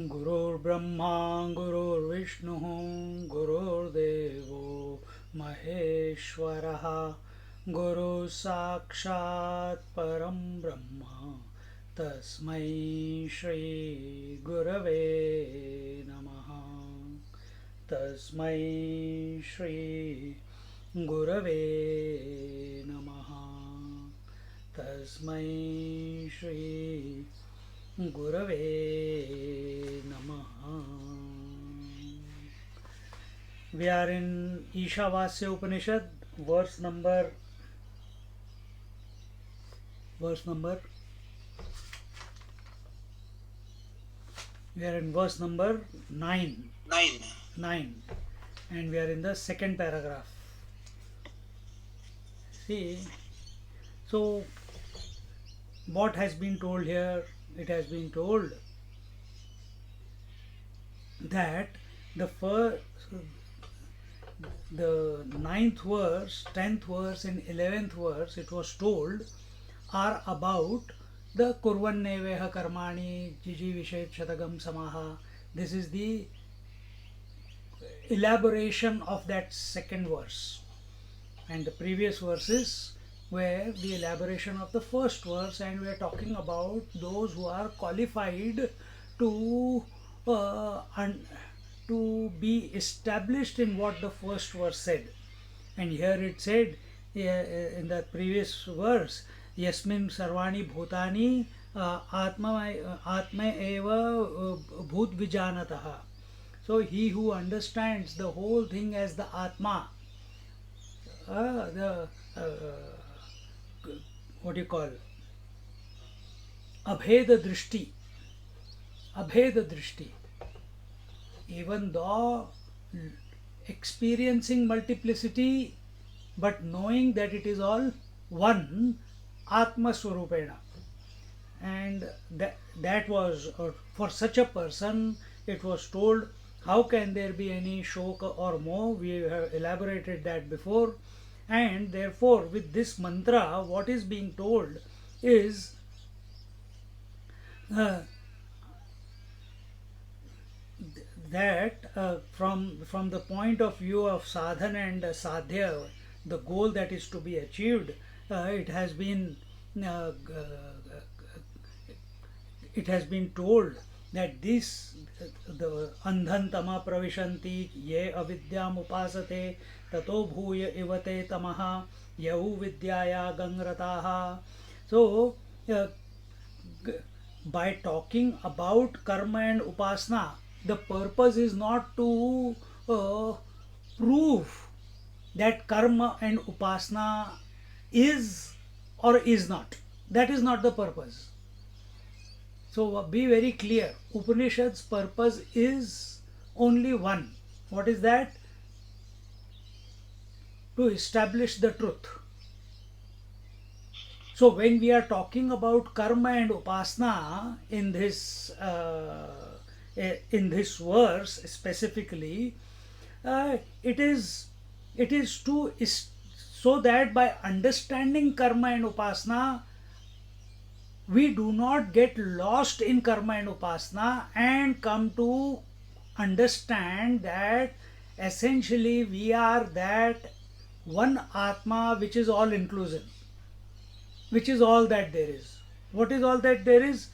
गुरुर्ब्रह्मा गुरुर्विष्णुः गुरुर्देवो महेश्वरः गुरुः साक्षात् परं ब्रह्म तस्मै श्री गुरवे नमः। तस्मै श्री गुरवे नमः। तस्मै श्री गुरवे नमः। We are in Ishavasya Upanishad, verse number we are in verse number 9. 9. And we are in the second paragraph. See, so what has been told here? It has been told that the ninth verse, 10th verse and 11th verse, it was told, are about the kurvanneveha karmani jiji vishet shatagam samaha. This is the elaboration of that second verse, and the previous verses were the elaboration of the first verse, and we are talking about those who are qualified to to be established in what the first verse said. And here it said in the previous verse, yasmin sarvani bhutani atma eva bhut vijanatah. So he who understands the whole thing as the atma, the what do you call, abheda drishti, even though experiencing multiplicity but knowing that it is all one, atma swarupena. And that was for such a person, it was told, how can there be any shoka or moh? We have elaborated that before. And therefore, with this mantra, what is being told is that from the point of view of sadhana and sadhya, the goal that is to be achieved, it has been told that this the andhantama pravishanti ye avidyam upasate tato bhuya ivate tamaha yahu vidyaya gangrataha. So by talking about karma and upasana, the purpose is not to prove that karma and upasana is or is not. That is not the purpose. So be very clear. Upanishad's purpose is only one. What is that? To establish the truth. So when we are talking about karma and upasana in this verse specifically, it is to so that by understanding karma and upasana, we do not get lost in karma and upasana and come to understand that essentially we are that one atma which is all inclusive, which is all that there is. What is all that there is?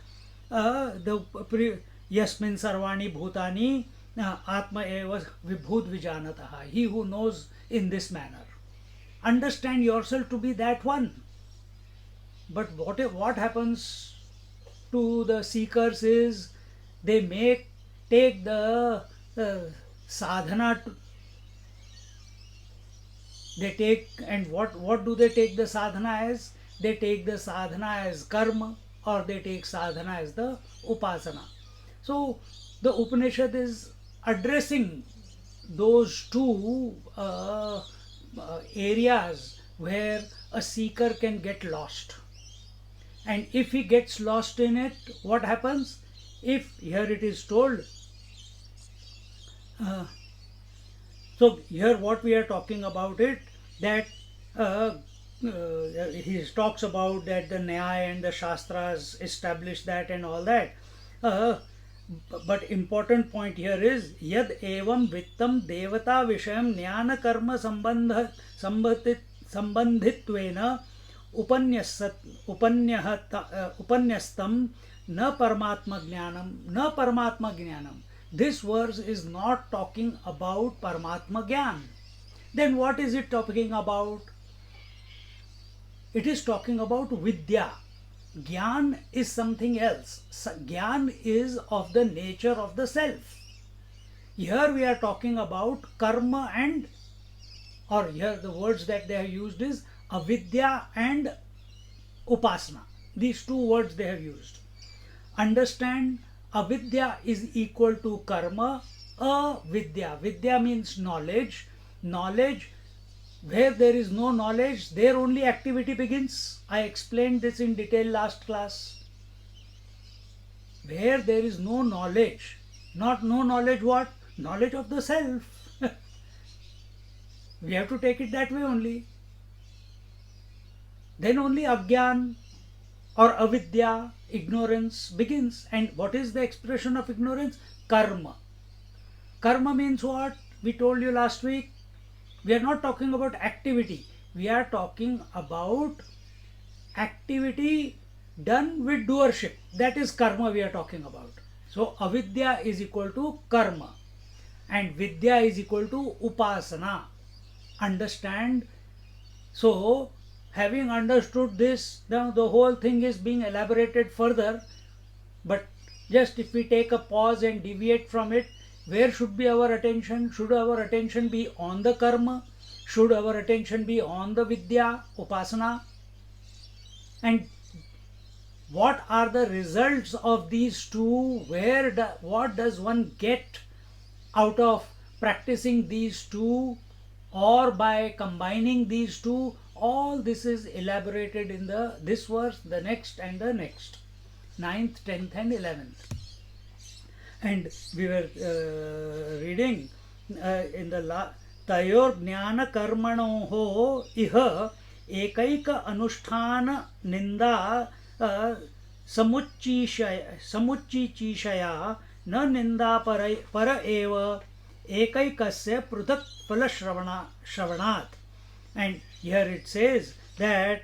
Yasmin sarvani bhutani atma eva vibhut vijanatah. He who knows in this manner. Understand yourself to be that one. But what happens to the seekers is they take the sadhana. They take, and what do they take the sadhana as? They take the sadhana as karma. or they take sadhana as the upasana. So the Upanishad is addressing those two areas where a seeker can get lost. And if he gets lost in it, what happens? If here it is told, uh, so here what we are talking about it, that he talks about that the Nyaya and the Shastras establish that and all that. Uh, but important point here is yad evam vittam devata vishayam jnana karma sambandhitvena upanyastam na paramatma jnanam. This verse is not talking about paramatma jnana. Then what is it talking about? It is talking about vidya. Gyan is something else. Gyan is of the nature of the self. Here we are talking about karma and, or here the words that they have used is avidya and upasana. These two words they have used. Understand, avidya is equal to karma. Avidya. Vidya means knowledge. Knowledge, where there is no knowledge, there only activity begins. I explained this in detail last class. Where there is no knowledge, not no knowledge what? Knowledge of the self. We have to take it that way only. Then only agyan or avidya, ignorance begins. And what is the expression of ignorance? Karma. Karma means what? We told you last week. We are not talking about activity. We are talking about activity done with doership. That is karma we are talking about. So avidya is equal to karma and vidya is equal to upasana. Understand? So having understood this, now the whole thing is being elaborated further. But just if we take a pause and deviate from it, where should be our attention? Should our attention be on the karma? Should our attention be on the vidya, upasana? And what are the results of these two? What does one get out of practicing these two or by combining these two? All this is elaborated in this verse, the next and the next, 9th, 10th and 11th. And we were reading in the Tayor Jnana Karmanoho Iha Ekaika Anusthana Ninda Samuchchishaya Na Ninda Para Eva Ekaikasya Pruthak Phala Shravanat. And here it says that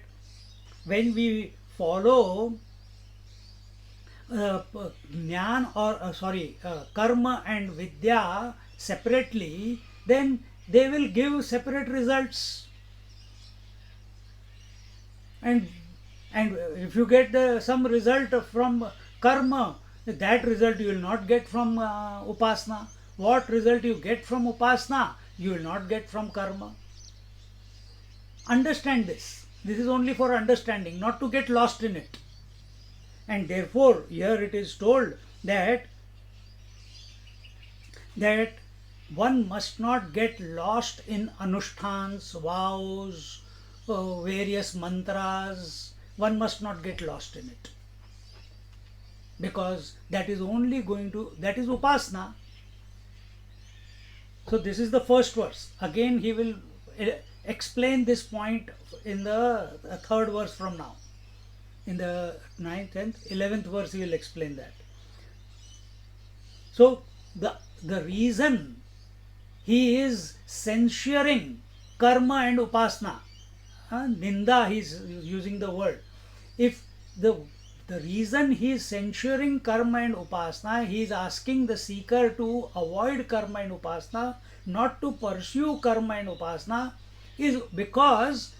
when we follow karma and vidya separately, then they will give separate results. And if you get some result from karma, that result you will not get from upasana. What result you get from upasana, you will not get from karma. Understand this. This is only for understanding, not to get lost in it. And therefore, here it is told that one must not get lost in anusthans, vows, various mantras. One must not get lost in it. Because that is upasana. So this is the first verse. Again, he will explain this point in the third verse from now. In the 9th, 10th, 11th verse he will explain that. So the reason he is censuring karma and upasana, ninda he is using the word. If the reason he is censuring karma and upasana, he is asking the seeker to avoid karma and upasana, not to pursue karma and upasana, is because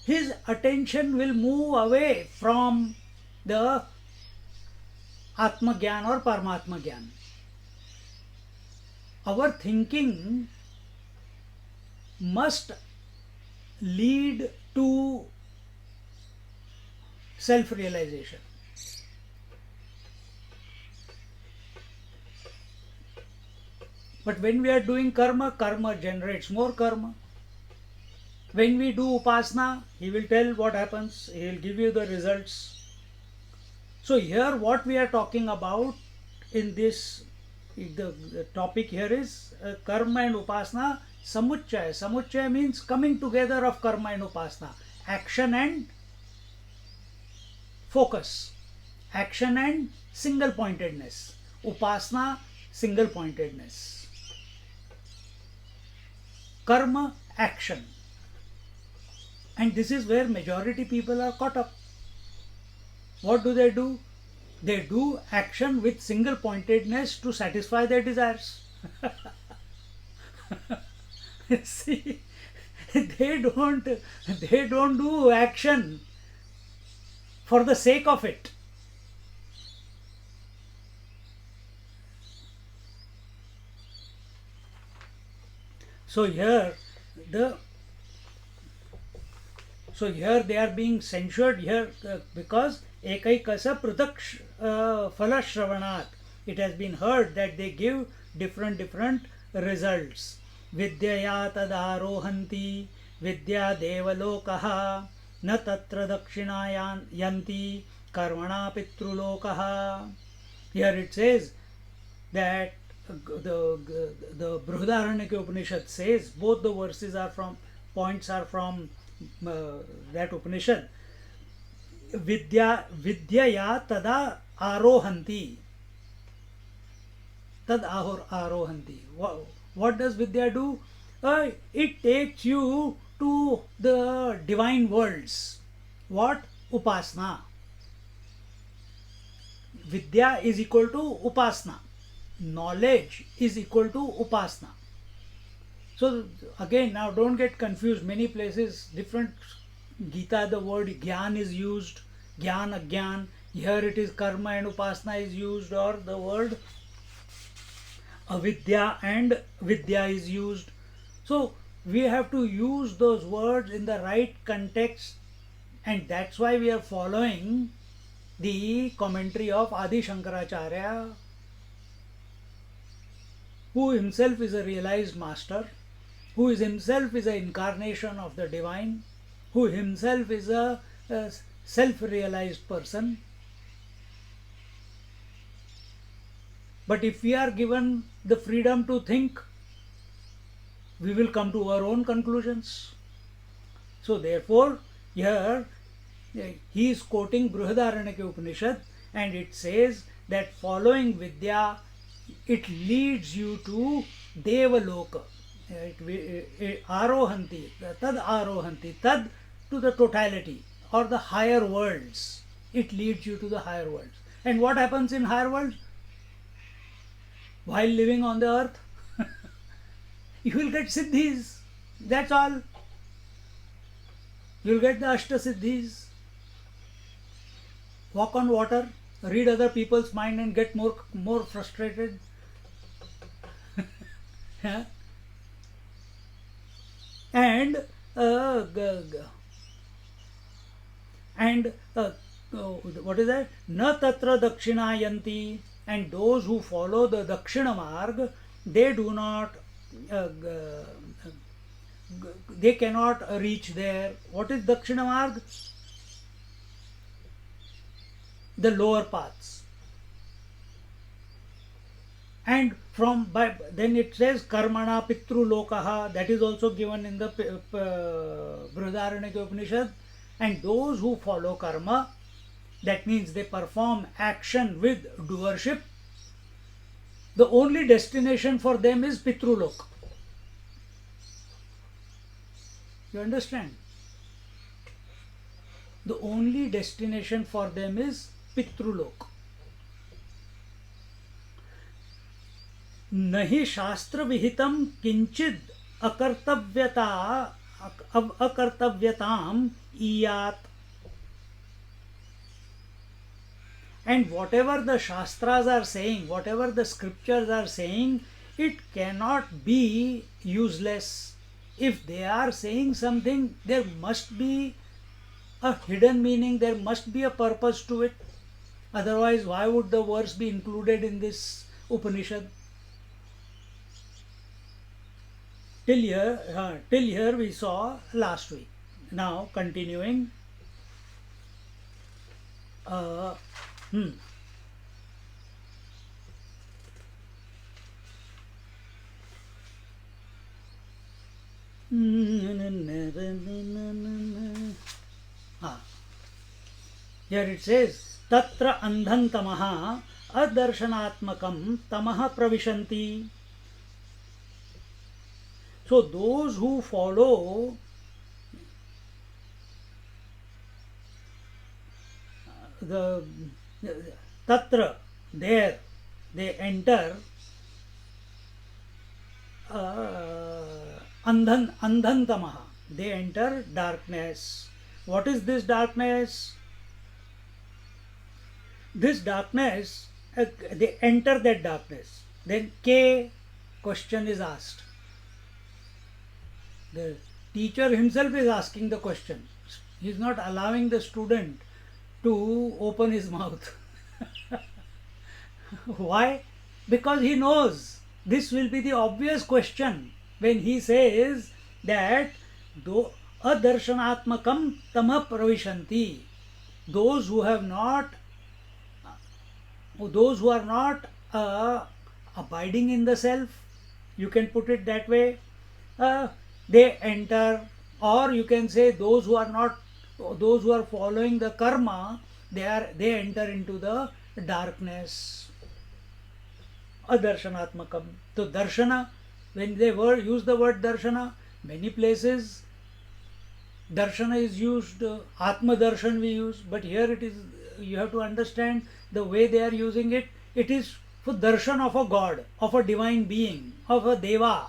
his attention will move away from the Atma Gyan or Paramatma Gyan. Our thinking must lead to self-realization. But when we are doing karma, karma generates more karma. When we do upasana, he will tell what happens, he will give you the results. So here what we are talking about in this, the topic here is karma and upasana samuchaya. Samuchaya means coming together of karma and upasana, action and focus, action and single pointedness, upasana single pointedness, karma action. And this is where majority people are caught up. What do? They do action with single pointedness to satisfy their desires. See, they don't do action for the sake of it. So here they are being censured here because ekaikasa prutak phala shravanat. It has been heard that they give different results. Vidyaya tadarohanti vidya devalokaha na tatra dakshinayan yanti karmana pitrulokaha. Here it says that the Brihadaranyaka Upanishad says, both the verses are from, points are from that Upanishad. Vidyaya tada arohanti. Tad arohanti. What does Vidya do? It takes you to the divine worlds. What? Upasana. Vidya is equal to upasana. Knowledge is equal to upasana. So again, now don't get confused. Many places, different Gita, the word Gyan is used, Gyan, Agyan. Here it is karma and upasana is used, or the word avidya and vidya is used. So we have to use those words in the right context, and that's why we are following the commentary of Adi Shankaracharya, who himself is a realized master, who is himself is an incarnation of the divine, who himself is a self-realized person. But if we are given the freedom to think, we will come to our own conclusions. So therefore, here he is quoting Brihadaranyaka Upanishad, and it says that following Vidya, it leads you to Devaloka. Arohanti, tad arohanti, tad to the totality or the higher worlds. It leads you to the higher worlds. And what happens in higher worlds? While living on the earth, you will get siddhis. That's all. You will get the Ashta Siddhis. Walk on water, read other people's mind and get more frustrated. Yeah. And what is that? Na tatra dakshinayanti. And those who follow the Dakshina Marg, they do not, they cannot reach there. What is Dakshina Marg? The lower paths. And then it says karmana pitru lokaha, that is also given in the Brihadaranyaka Upanishad. And those who follow karma, that means they perform action with doership, the only destination for them is Pitrulok. You understand? The only destination for them is Pitrulok. Nahi shastra vihitam kinchid akartavyatam iyat. And whatever the Shastras are saying, whatever the scriptures are saying, it cannot be useless. If they are saying something, there must be a hidden meaning, there must be a purpose to it. Otherwise, why would the verse be included in this Upanishad? till here we saw last week. Now continuing. Uh, hmm. Ah, here it says, Tatra andham tamaha adarshanaatmakam tamaha pravishanti. So those who follow the tatra, there, they enter andhan tamaha, they enter darkness. What is this darkness? This darkness, they enter that darkness. Then K question is asked. The teacher himself is asking the question. He is not allowing the student to open his mouth. Why? Because he knows this will be the obvious question when he says that adarshanaatmakam tamah pravishanti. Those who are not abiding in the self, you can put it that way, they enter, or you can say those who are following the karma, they enter into the darkness. Adarshanaatmakam. So darshana, when they use the word darshana, many places darshana is used, atma darshan we use, but here it is, you have to understand the way they are using it. It is for darshan of a god, of a divine being, of a deva.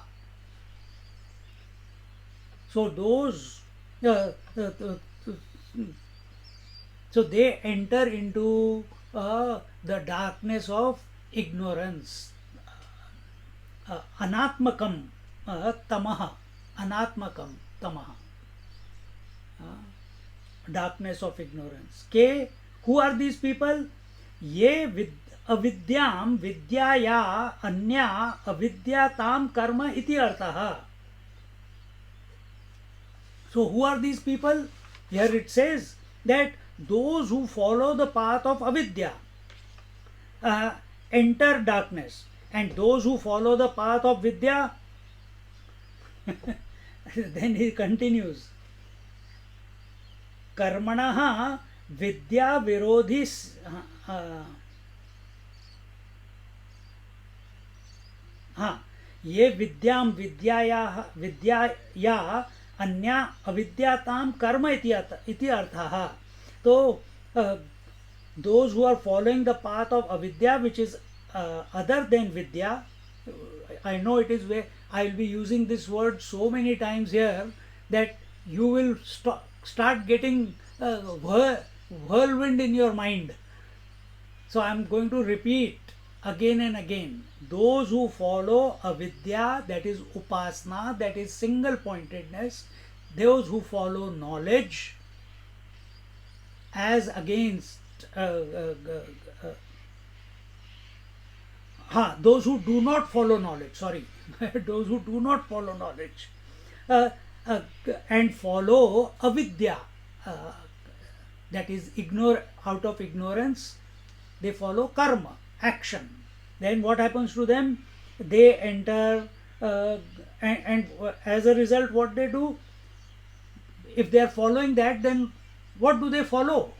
So those, so they enter into the darkness of ignorance. Anatmakam tamaha, anatmakam tamaha, darkness of ignorance. K, who are these people? Ye avidyam vidyaya anya avidyatam karma iti artha. So who are these people? Here it says that those who follow the path of avidya enter darkness, and those who follow the path of vidya, then he continues, कर्मणः विद्या विरोधी ये विद्याया अन्या अविद्याताम कर्म इति अर्थः. So those who are following the path of avidya, which is other than vidya, I know it is where I will be using this word so many times here that you will start getting whirlwind in your mind. So I am going to repeat again and again. Those who follow avidya, that is upasana, that is single pointedness, those who follow knowledge as against those who do not follow knowledge, sorry, those who do not follow knowledge and follow avidya, that is out of ignorance, they follow karma, action. Then what happens to them? They enter and as a result what they do? If they are following that, then what do they follow?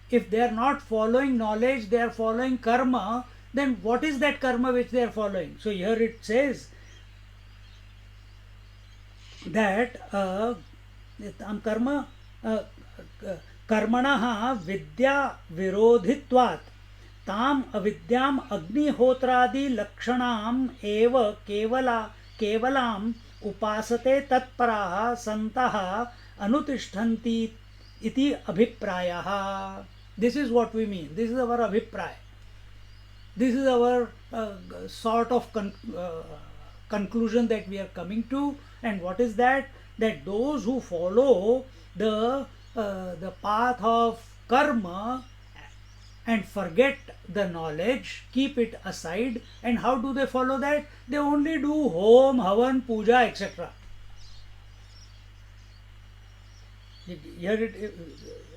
If they are not following knowledge, they are following karma, then what is that karma which they are following? So here it says that karma कर्मणः विद्या विरोधित्वात् ताम अविद्याम अग्निहोत्रादि लक्षणाम एव केवलाम उपासते तत्पराः सन्तः अनुतिष्ठन्ति इति अभिप्रायः. This is what we mean. This is our abhipraya. This is our sort of conclusion that we are coming to. And what is that? That those who follow the path of karma and forget the knowledge, keep it aside. And how do they follow that? They only do home, havan, puja, etc. Here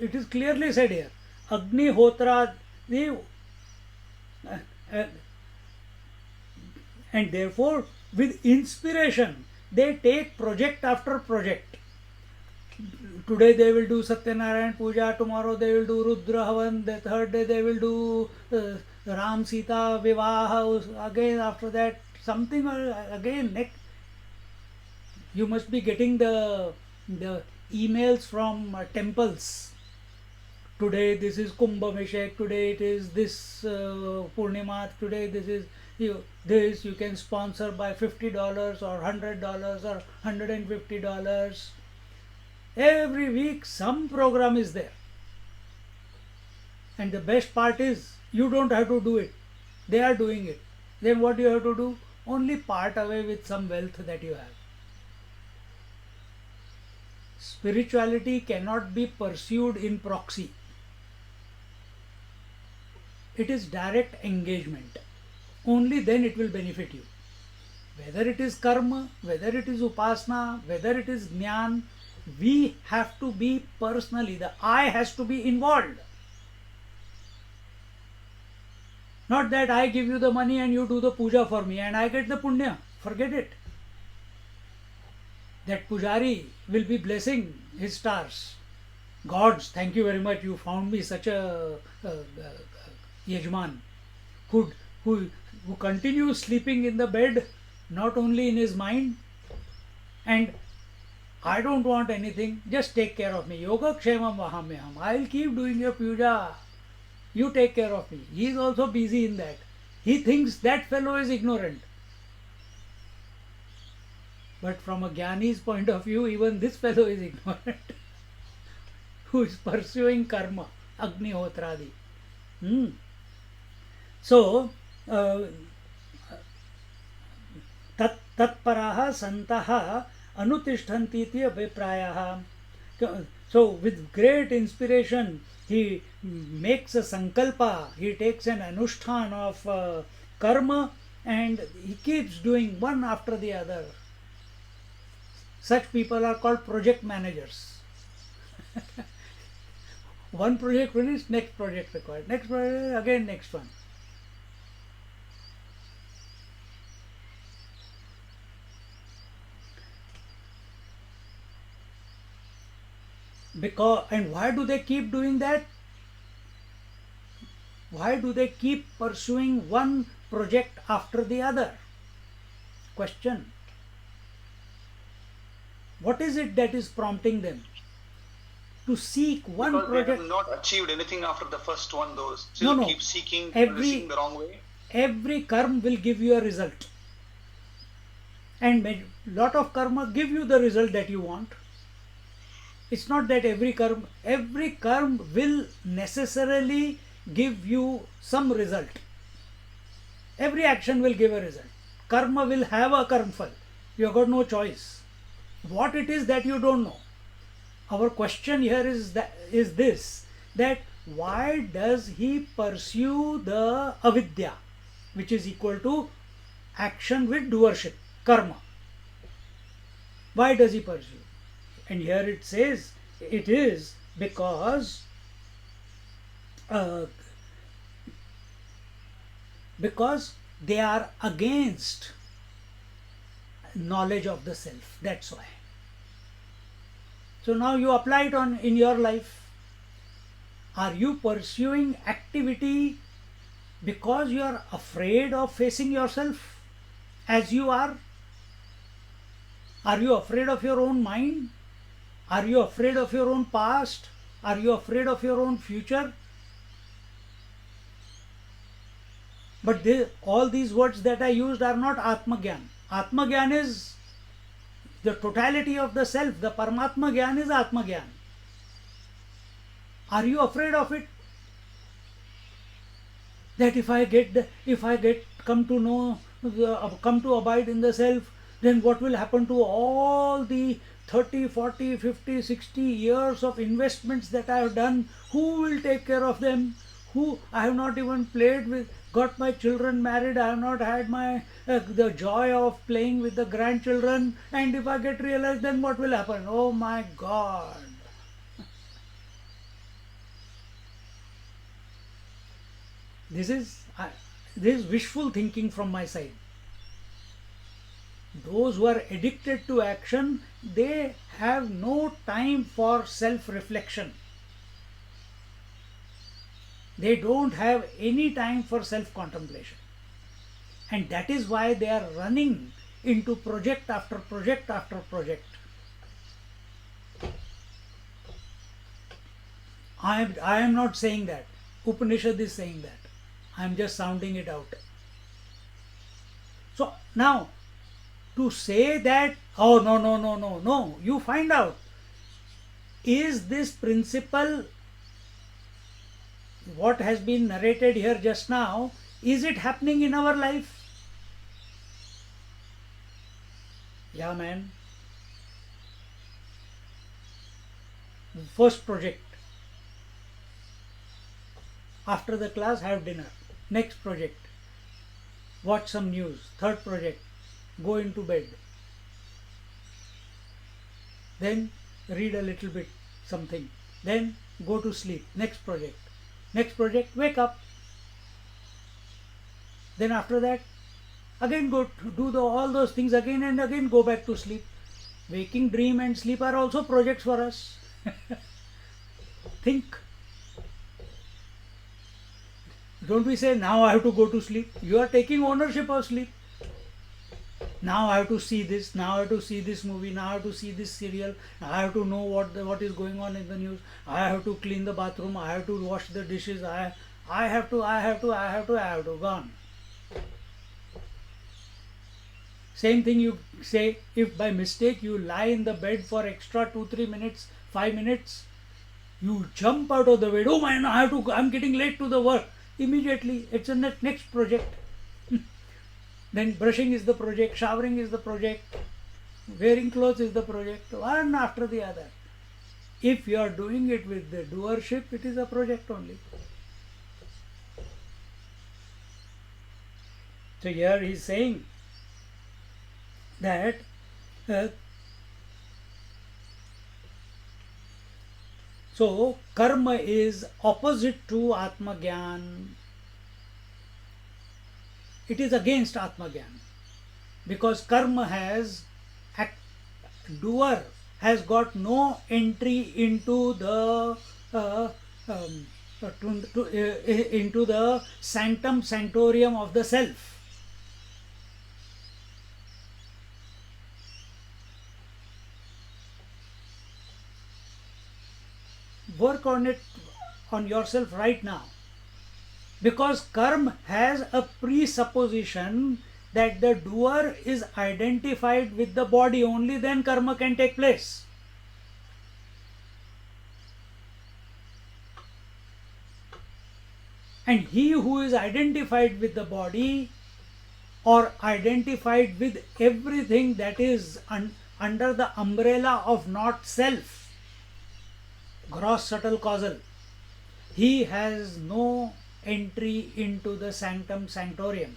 it is clearly said here. Agni Hotra, uh, and therefore with inspiration they take project after project. Today they will do Satyanarayan Puja, tomorrow they will do Rudra Havan, the third day they will do Ram Sita Vivaha, again after that something again. Next, you must be getting the emails from temples. Today this is Kumbh Meshek, today it is this Purnima, today this is you can sponsor by $50 or $100 or $150. Every week some program is there. And the best part is you don't have to do it. They are doing it. Then what you have to do? Only part away with some wealth that you have. Spirituality cannot be pursued in proxy. It is direct engagement. Only then it will benefit you. Whether it is karma, whether it is upasana, whether it is jnana, we have to be personally, the I has to be involved. Not that I give you the money and you do the puja for me and I get the punya. Forget it. That pujari will be blessing his stars. Gods, thank you very much. You found me such a yajman who continues sleeping in the bed, not only in his mind, and I don't want anything, just take care of me. Yoga kshemam vahamyaham. I'll keep doing your puja. You take care of me. He is also busy in that. He thinks that fellow is ignorant. But from a jnani's point of view, even this fellow is ignorant. Who is pursuing karma, Agnihotradi. So, tatparaha santaha anutishtanti iti abhiprayaha. So, with great inspiration, he makes a sankalpa, he takes an anushtan of karma and he keeps doing one after the other. Such people are called project managers. One project finished, next project required, next project, again next one. Because, and why do they keep doing that? Why do they keep pursuing one project after the other? Question. What is it that is prompting them to seek one because project? They have not achieved anything after the first one, though. Still keep seeking the wrong way. Every karma will give you a result. And lot of karma give you the result that you want. It's not that every karma will necessarily give you some result. Every action will give a result. Karma will have a karmfal. You have got no choice. What it is that you don't know. Our question here is this, that why does he pursue the avidya, which is equal to action with doership, karma? Why does he pursue? And here it says it is because they are against knowledge of the self. That's why. So now you apply it in your life. Are you pursuing activity because you are afraid of facing yourself as you are? Are you afraid of your own mind? Are you afraid of your own past? Are you afraid of your own future? But all these words that I used are not Atma Gyan. Atma Gyan is the totality of the self. The Paramatma Gyan is Atma Gyan. Are you afraid of it? That if I come to abide in the self, then what will happen to all the 30, 40, 50, 60 years of investments that I have done? Who will take care of them? who I have not even played with, got my children married, I have not had my the joy of playing with the grandchildren, and if I get realized, then what will happen? Oh my God. This is wishful thinking from my side. Those who are addicted to action, they have no time for self-reflection. They don't have any time for self-contemplation. And that is why they are running into project after project after project. I am not saying that. Upanishad is saying that. I am just sounding it out. So now, to say that, oh no, you find out, is this principle, what has been narrated here just now, is it happening in our life? Yeah, man. First project. After the class, have dinner. Next project. Watch some news. Third project. Go into bed. Then read a little bit something. Then go to sleep. Next project. Next project, wake up. Then after that, again go to do all those things again and again, go back to sleep. Waking, dream and sleep are also projects for us. Think. Don't we say, now I have to go to sleep? You are taking ownership of sleep. Now I have to see this, now I have to see this movie, now I have to see this serial, I have to know what is going on in the news, I have to clean the bathroom, I have to wash the dishes, I have to, gone. Same thing you say, if by mistake you lie in the bed for extra 2-3 minutes, 5 minutes, you jump out of the bed, oh man, I'm getting late to the work. Immediately, it's a next project. Then brushing is the project, showering is the project, wearing clothes is the project, one after the other. If you are doing it with the doership, it is a project only. So here he is saying that so karma is opposite to Atma Gyan. It is against Atma Gyan, because karma doer has got no entry into the into the sanctum sanctorium of the self. Work on it, on yourself right now. Because karma has a presupposition that the doer is identified with the body, only then karma can take place. And he who is identified with the body or identified with everything that is under the umbrella of not self, gross, subtle, causal, he has no entry into the sanctum sanctorium,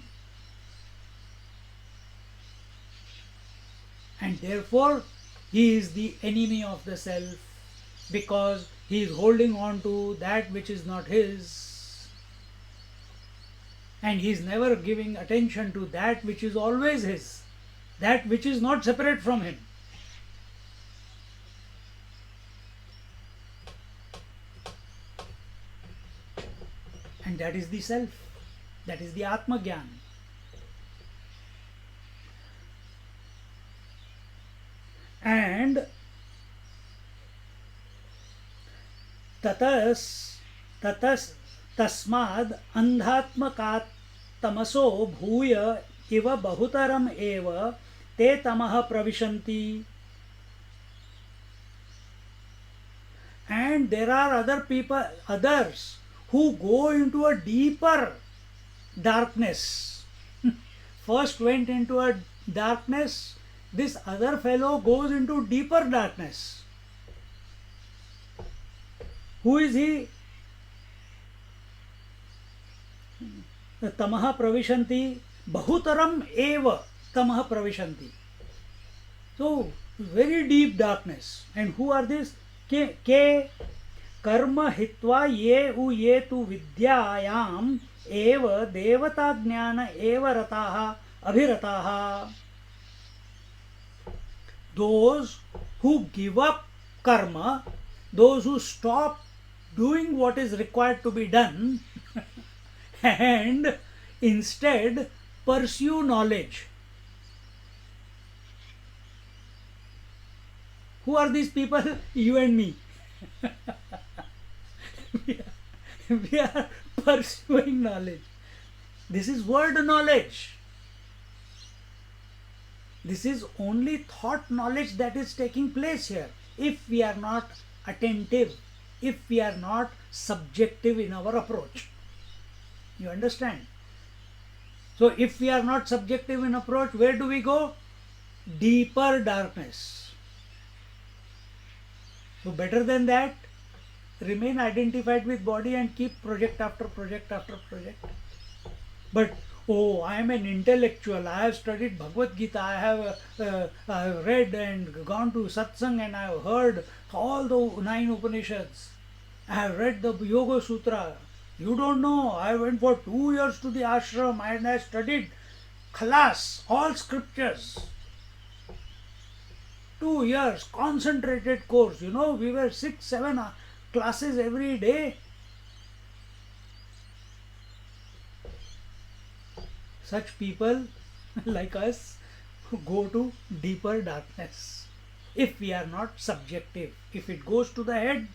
and therefore he is the enemy of the self, because he is holding on to that which is not his, and he is never giving attention to that which is always his, that which is not separate from him. And that is the self, that is the Atma Gyan. And tasmad andhatmakat tamaso bhuya iva bahutaram eva te tamaha pravishanti. And there are others who go into a deeper darkness. First went into a darkness, this other fellow goes into deeper darkness. Who is he? tamah pravishanti, bahutaram eva tamah pravishanti. So, very deep darkness. And who are these? Ke कर्म हित्वा ये उ ये तु विद्यायाम एव देवता ज्ञान एव रताः अभिरताः. Those who give up karma, those who stop doing what is required to be done and instead pursue knowledge. Who are these people? You and me. we are pursuing knowledge. This is word knowledge. This is only thought knowledge that is taking place here. If we are not attentive, if we are not subjective in our approach. You understand? So if we are not subjective in approach, where do we go? Deeper darkness. So better than that, remain identified with body and keep project after project after project. But oh, I am an intellectual, I have studied Bhagavad Gita, I have read and gone to satsang and I have heard all the 9 Upanishads. I have read the Yoga Sutra. You don't know, I went for 2 years to the ashram and I studied khalas, all scriptures. 2 years, concentrated course. You know, we were 6-7 classes every day. Such people like us go to deeper darkness if we are not subjective. If it goes to the head,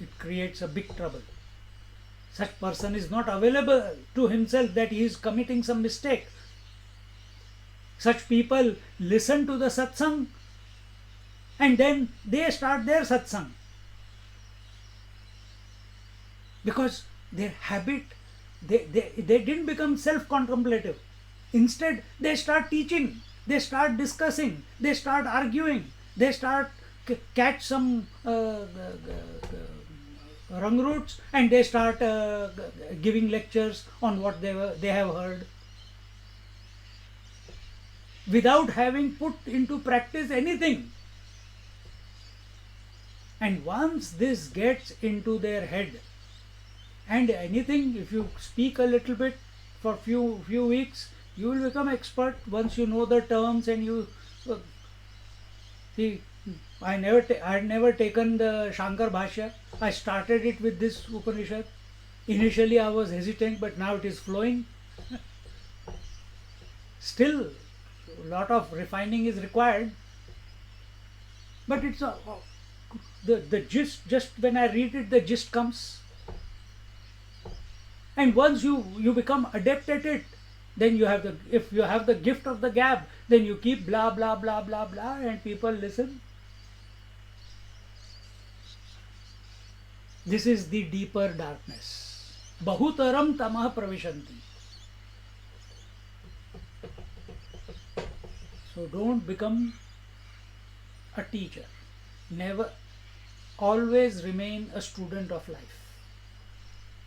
it creates a big trouble. Such person is not available to himself that he is committing some mistake. Such people listen to the satsang and then they start their satsang. Because their habit, they didn't become self-contemplative. Instead, they start teaching, they start discussing, they start arguing, they start catch some wrong roots and they start giving lectures on what they have heard without having put into practice anything. And once this gets into their head, and anything, if you speak a little bit for few weeks, you will become expert once you know the terms and you see. I had never taken the Shankar Bhashya. I started it with this Upanishad. Initially I was hesitant, but now it is flowing. Still, a lot of refining is required. But it's the gist, just when I read it, the gist comes. And once you become adept at it, then you have if you have the gift of the gab, then you keep blah blah blah blah blah and people listen. This is the deeper darkness. Bahutaram tamah pravishanti. So don't become a teacher. Never, always remain a student of life.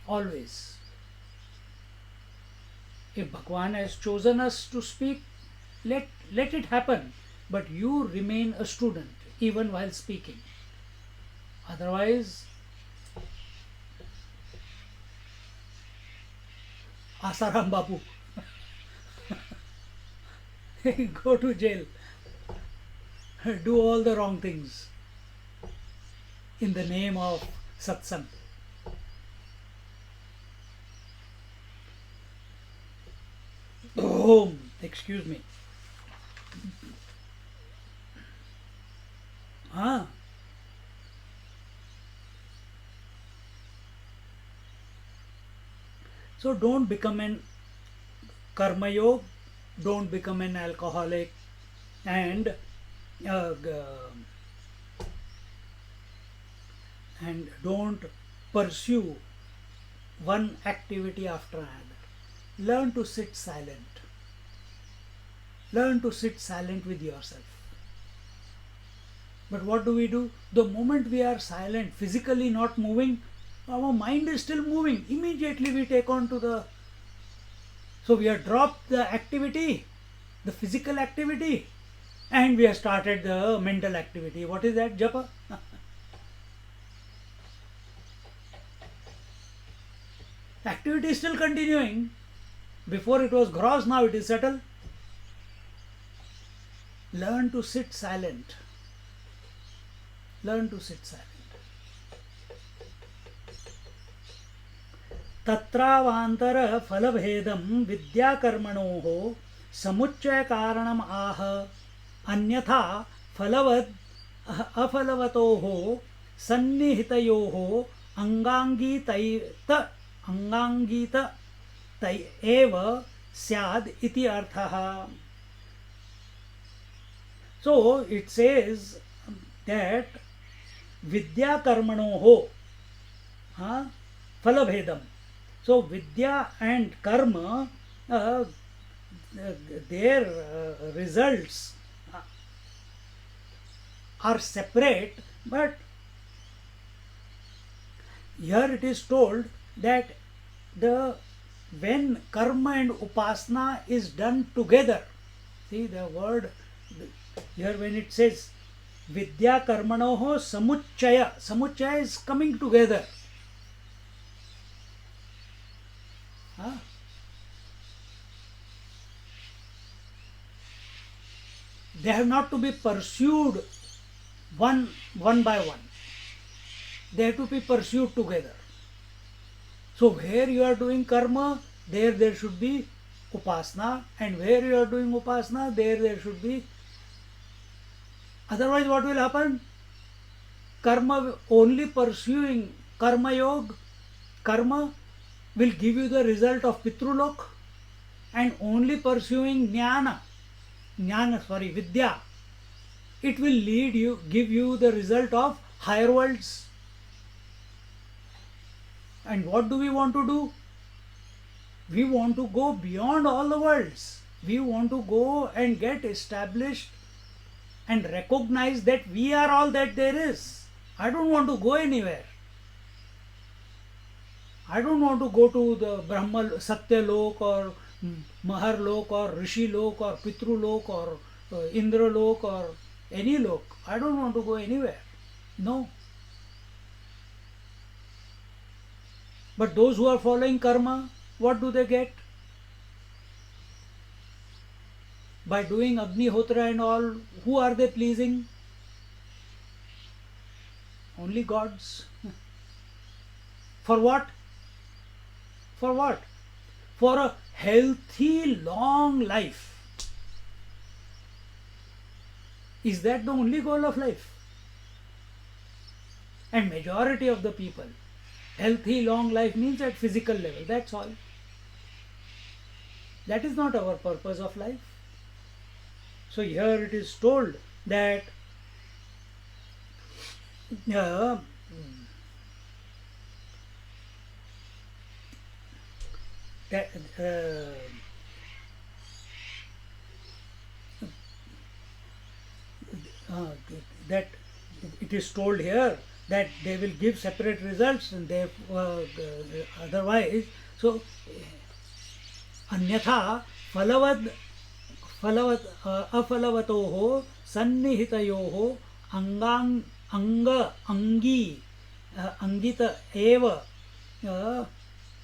Always. If Bhagwan has chosen us to speak, let it happen. But you remain a student even while speaking. Otherwise, Asaram Babu, go to jail, do all the wrong things in the name of satsang. Oh, excuse me. So don't become an karma yoga, don't become an alcoholic, and don't pursue one activity after another. Learn to sit silent. Learn to sit silent with yourself. But what do? The moment we are silent, physically not moving, our mind is still moving. Immediately we take on to the. So we have dropped the activity, the physical activity, and we have started the mental activity. What is that? Japa. Activity is still continuing. Before it was gross, now it is subtle. Learn to sit silent. Learn to sit silent. तत्रावांतर फलभेदं विद्याकर्मणोः समुच्चय कारणम आह अन्यथा फलवद अफलवतोः सन्निहितयोः अंगांगीत एव स्याद इति अर्थः. So it says that vidya karmanoho phalabhedam. So vidya and karma, their results are separate, but here it is told that when karma and upasana is done together, see the word here when it says vidya karmanoho samuchaya, samuchaya is coming together. They have not to be pursued one by one. They have to be pursued together. So where you are doing karma, there should be upasana, and where you are doing upasana, there should be. Otherwise, what will happen? Karma only pursuing karma yoga, karma will give you the result of Pitrulok, and only pursuing vidya, it will give you the result of higher worlds. And what do we want to do? We want to go beyond all the worlds. We want to go and get established and recognize that we are all that there is. I don't want to go anywhere. I don't want to go to the Brahma Satya Lok or Mahar Lok or Rishi Lok or Pitru Lok or Indra Lok or any Lok. I don't want to go anywhere. No. But those who are following karma, what do they get? By doing Agnihotra and all, who are they pleasing? Only gods. For what? For what? For a healthy, long life. Is that the only goal of life? And majority of the people, healthy, long life means at physical level. That's all. That is not our purpose of life. So here it is told that that it is told here that they will give separate results, and they otherwise. So अन्यथा फलवद अफलवतोः सन्निहितयोः अंगित एव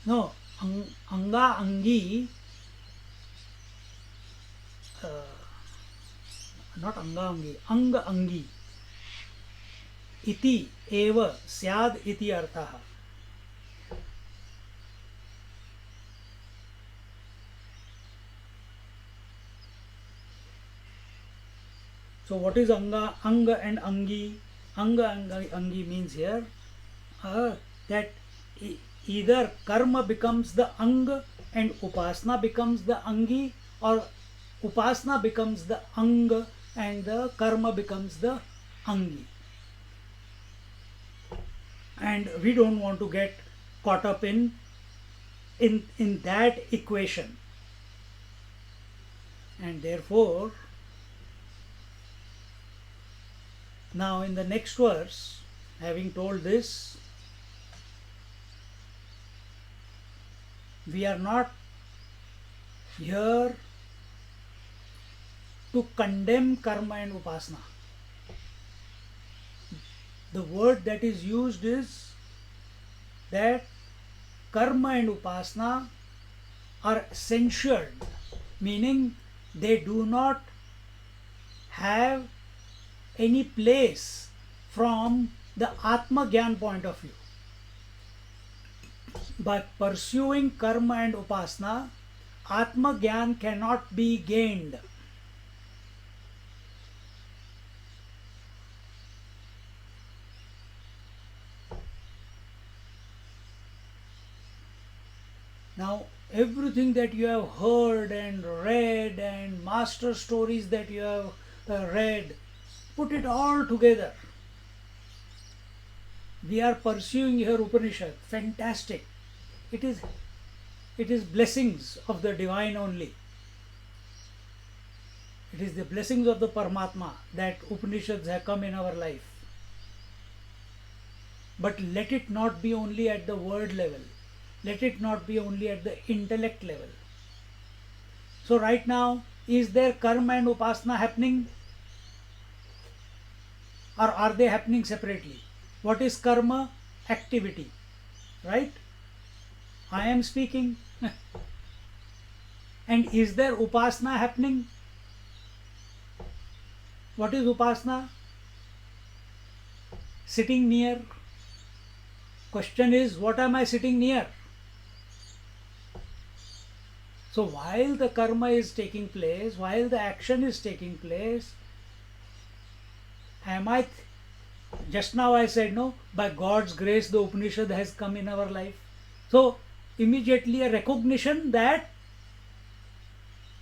no अंगी not अंगी इति एव स्याद इति अर्थः. So what is anga and angi? Anga and angi means here that either karma becomes the anga and upasana becomes the angi, or upasana becomes the anga and the karma becomes the angi. And we don't want to get caught up in that equation, and therefore Now in the next verse, having told this, we are not here to condemn karma and upasana. The word that is used is that karma and upasana are censured, meaning they do not have any place from the Atma Gyan point of view. By pursuing karma and upasana, Atma Gyan cannot be gained. Now, everything that you have heard and read and master stories that you have read, put it all together. We are pursuing here Upanishad. Fantastic. It is blessings of the divine only. It is the blessings of the Paramatma that Upanishads have come in our life. But let it not be only at the word level. Let it not be only at the intellect level. So right now, is there karma and upasana happening? Or are they happening separately? What is karma? Activity. Right? I am speaking. And is there upasana happening? What is upasana? Sitting near. Question is, what am I sitting near? So while the karma is taking place, while the action is taking place, just now I said no, by God's grace the Upanishad has come in our life. So immediately a recognition that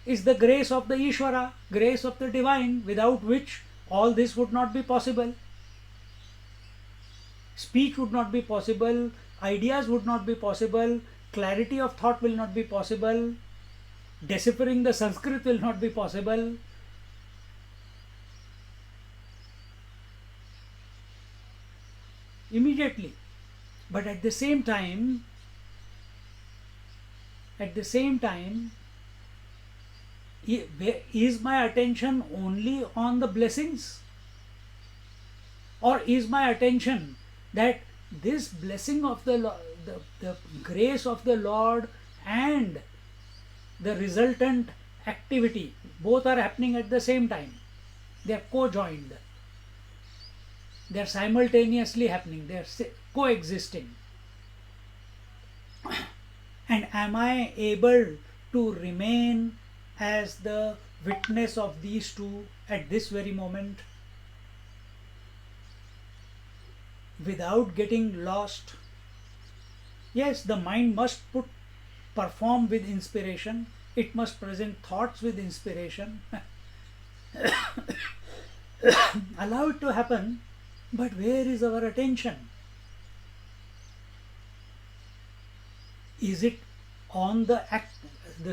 is the grace of the Ishvara, grace of the divine, without which all this would not be possible. Speech would not be possible, ideas would not be possible, clarity of thought will not be possible, deciphering the Sanskrit will not be possible. Immediately. But at the same time, is my attention only on the blessings? Or is my attention that this blessing of the grace of the Lord and the resultant activity, both are happening at the same time. They are co-joined. They are simultaneously happening. They are coexisting. And am I able to remain as the witness of these two at this very moment without getting lost? Yes, the mind must perform with inspiration. It must present thoughts with inspiration. Allow it to happen, but where is our attention? Is it on the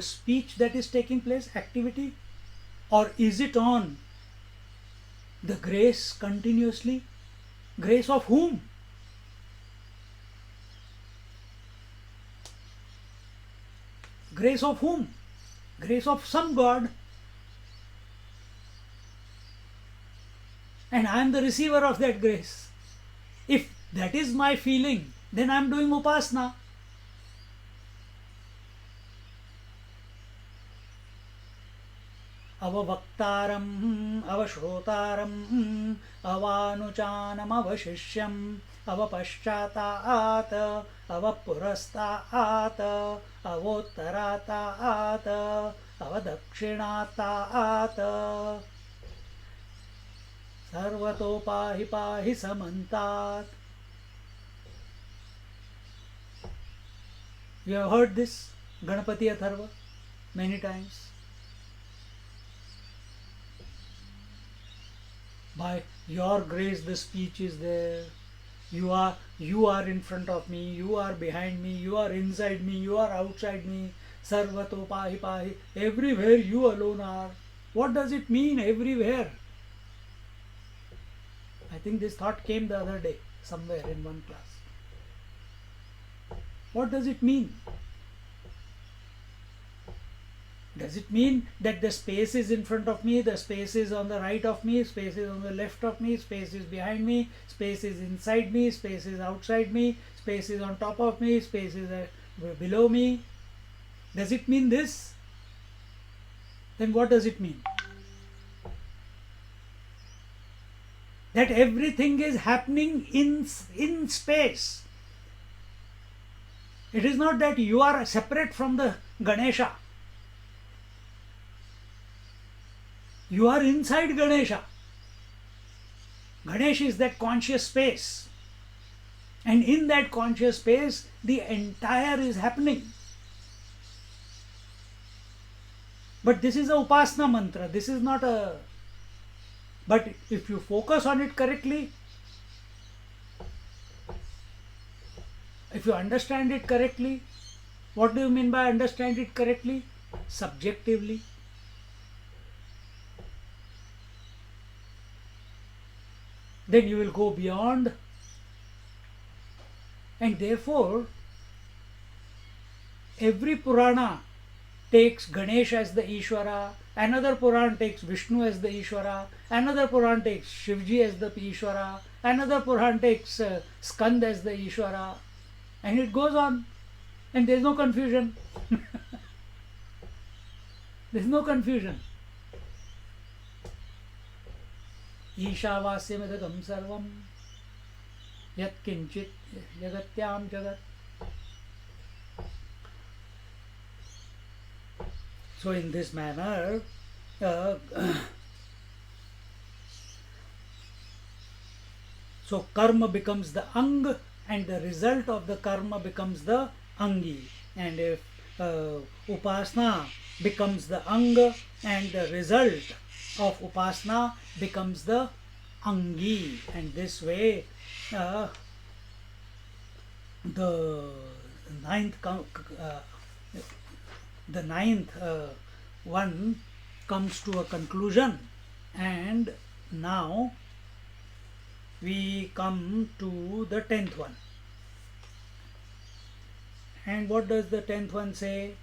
speech that is taking place, activity, or is it on the grace continuously? Grace of whom? Grace of whom? Grace of some God. And I am the receiver of that grace. If that is my feeling, then I am doing upasana. Avavaktaram, avashrotaram, avanuchanam, avashishyam, avapaschataat, avapurastaat, avottaratat, avadakshinatat. Sarvato pahi pahi samantat. You have heard this Ganapati Atharva many times. By your grace the speech is there. You are in front of me, you are behind me, you are inside me, you are outside me. Sarvato pahi pahi. Everywhere you alone are. What does it mean, everywhere? think this thought came the other day somewhere in one class. What does it mean? Does it mean that the space is in front of me, the space is on the right of me, space is on the left of me, space is behind me, space is inside me, space is outside me, space is on top of me, space is below me? Does it mean this? Then what does it mean? That everything is happening in space. It is not that you are separate from the Ganesha. You are inside Ganesha. Ganesha is that conscious space. And in that conscious space, the entire is happening. But this is a Upasana mantra. This is not a... But if you focus on it correctly, if you understand it correctly, what do you mean by understand it correctly? Subjectively. Then you will go beyond, and therefore every Purana takes Ganesha as the Ishvara, another Purana takes Vishnu as the Ishvara, another Purana takes Shivji as the Ishvara, another Purana takes Skand as the Ishvara, and it goes on, and there is no confusion. There is no confusion. ईशावास्यमिदगं सर्वं यत्किंचित् जगत्यां जगत्. So in this manner, so karma becomes the ang, and the result of the karma becomes the angi. And if upasana becomes the ang, and the result of upasana becomes the angi, and this way the ninth one comes to a conclusion. And now we come to the 10th one. And what does the 10th one say?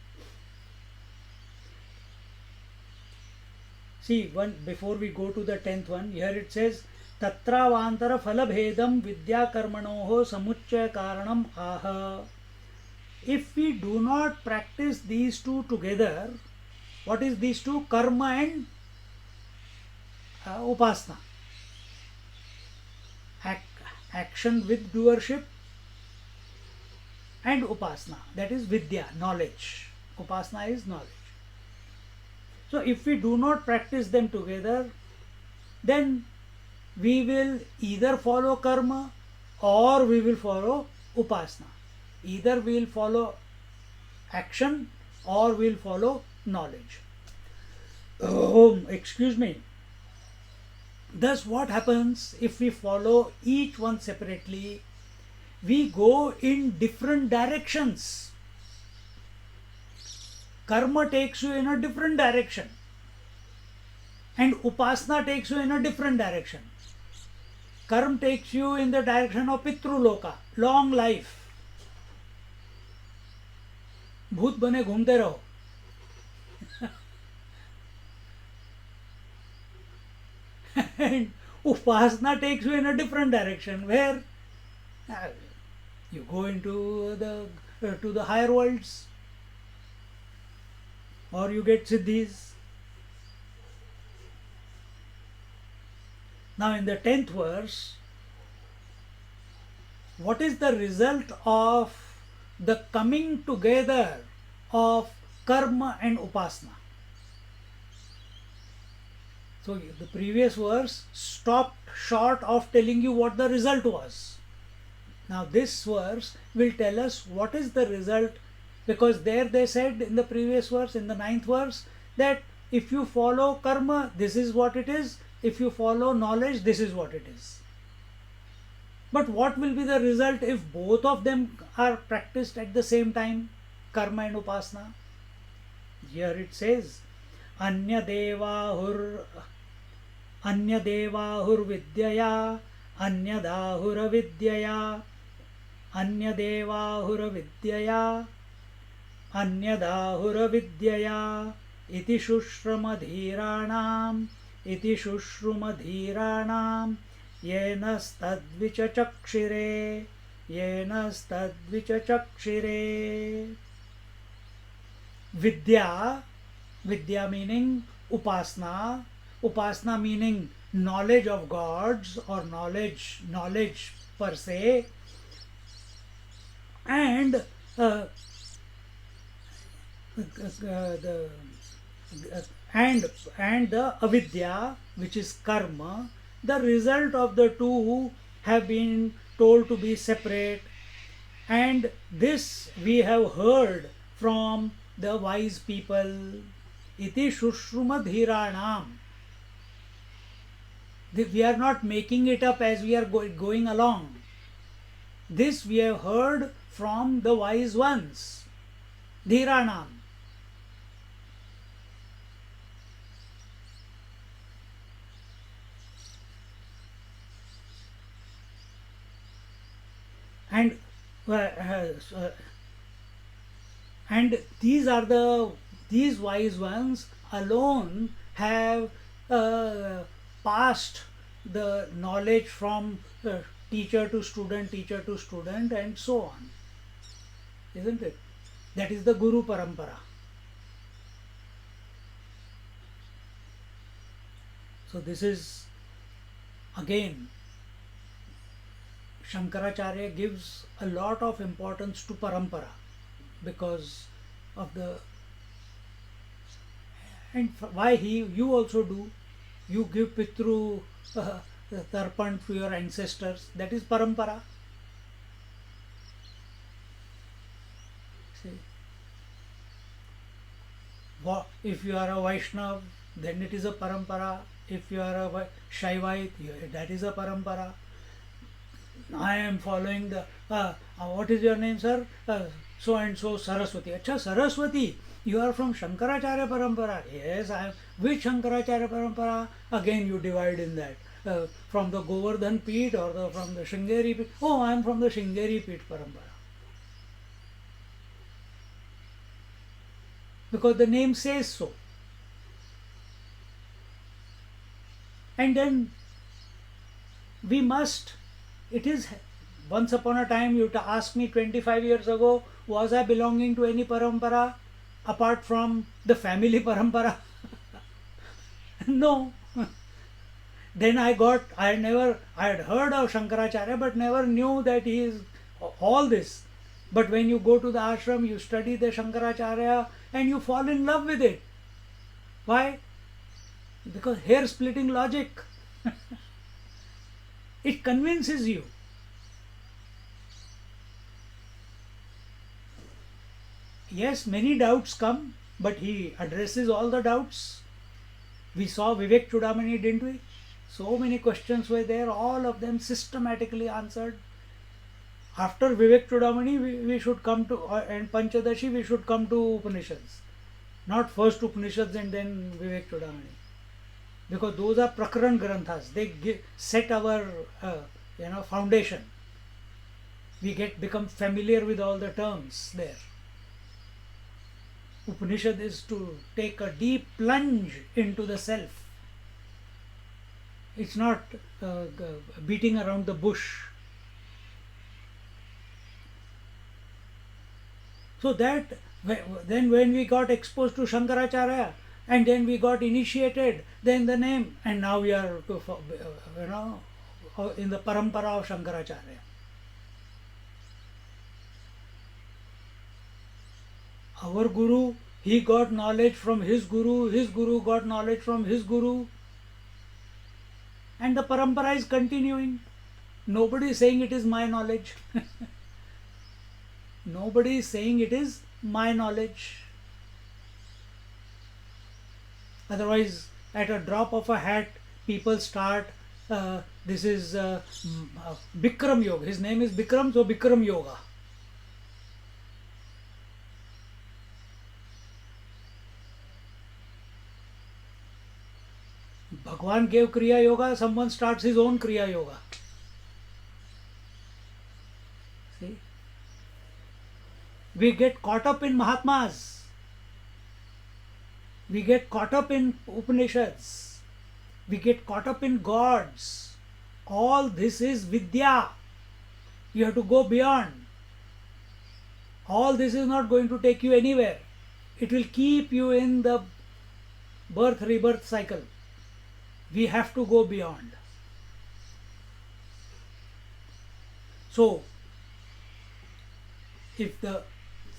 See, before we go to the 10th one, here it says Tatravantara phalabhedam vidya karmanoho samuchya karanam aha. If we do not practice these two together, what is these two? Karma and upasana. Action with doership, and upasana, that is vidya, knowledge. Upasana is knowledge. So if we do not practice them together, then we will either follow karma or we will follow upasana. Either we will follow action or we will follow knowledge. Excuse me. Thus what happens if we follow each one separately? We go in different directions. Karma takes you in a different direction, and upasana takes you in a different direction. Karma takes you in the direction of Pitruloka, long life. भूत बने घूमते रहो. And upasana takes you in a different direction, where you go into the higher worlds, or you get siddhis. Now in the 10th verse, what is the result of the coming together of karma and upasana? So the previous verse stopped short of telling you what the result was. Now this verse will tell us what is the result, because there they said in the previous verse, in the 9th verse, that if you follow karma, this is what it is. If you follow knowledge, this is what it is. But what will be the result if both of them are practiced at the same time, karma and upasana? Here it says, Anya devahur vidyaya अन्यदाहुरविद्यया अन्यदेवाहुरविद्यया अन्यदाहुरविद्यया इति शुश्रुमधीराणाम् इति शुश्रुमधीराणाम् येनस्तद्विचचक्षिरे येनस्तद्विचचक्षिरे. Vidya, Vidya meaning Upasna, Upasna meaning knowledge of gods or knowledge per se, and the and the avidya, which is karma. The result of the two have been told to be separate, and this we have heard from the wise people. Iti shushrumadhiranam. We are not making it up as we are going along. This we have heard from the wise ones. Dhiranam. And these wise ones alone have passed the knowledge from teacher to student, and so on. Isn't it? That is the Guru Parampara. So this is again, Shankaracharya gives a lot of importance to Parampara because of the, and why you also do, you give Pitru Tarpan to your ancestors, that is Parampara. See, if you are a Vaishnav, then it is a Parampara. If you are a Shaivite, that is a Parampara. I am following the, what is your name, sir? So and so Saraswati. Acha, Saraswati, you are from Shankaracharya Parampara. Yes, I am. Which Shankaracharya Parampara? Again you divide in that. From the Govardhan Peeth or from the Shringeri Peeth. Oh, I am from the Shringeri Peeth Parampara. Because the name says so. And then we must, it is, once upon a time you asked me 25 years ago, was I belonging to any parampara apart from the family parampara? No. Then I had heard of Shankaracharya but never knew that he is all this. But when you go to the ashram, you study the Shankaracharya and you fall in love with it. Why? Because hair splitting logic. It convinces you. Yes, many doubts come, but he addresses all the doubts. We saw Vivek Chudamani, didn't we? So many questions were there, all of them systematically answered. After Vivek Chudamani, we should come to, and Panchadashi, we should come to Upanishads. Not first Upanishads and then Vivek Chudamani. Because those are Prakaran Granthas. They set our foundation. We become familiar with all the terms there. Upanishad is to take a deep plunge into the self. It's not beating around the bush. So that, then when we got exposed to Shankaracharya, and then we got initiated, then the name, and now we are in the parampara of Shankaracharya. Our Guru, he got knowledge from his Guru got knowledge from his Guru, and the parampara is continuing. Nobody is saying it is my knowledge. Nobody is saying it is my knowledge. Otherwise, at a drop of a hat, people start, this is Bikram Yoga. His name is Bikram, so Bikram Yoga. Bhagwan gave Kriya Yoga, someone starts his own Kriya Yoga. See? We get caught up in Mahatmas. We get caught up in Upanishads. We get caught up in gods. All this is Vidya. You have to go beyond. All this is not going to take you anywhere. It will keep you in the birth rebirth cycle. We have to go beyond. So, if the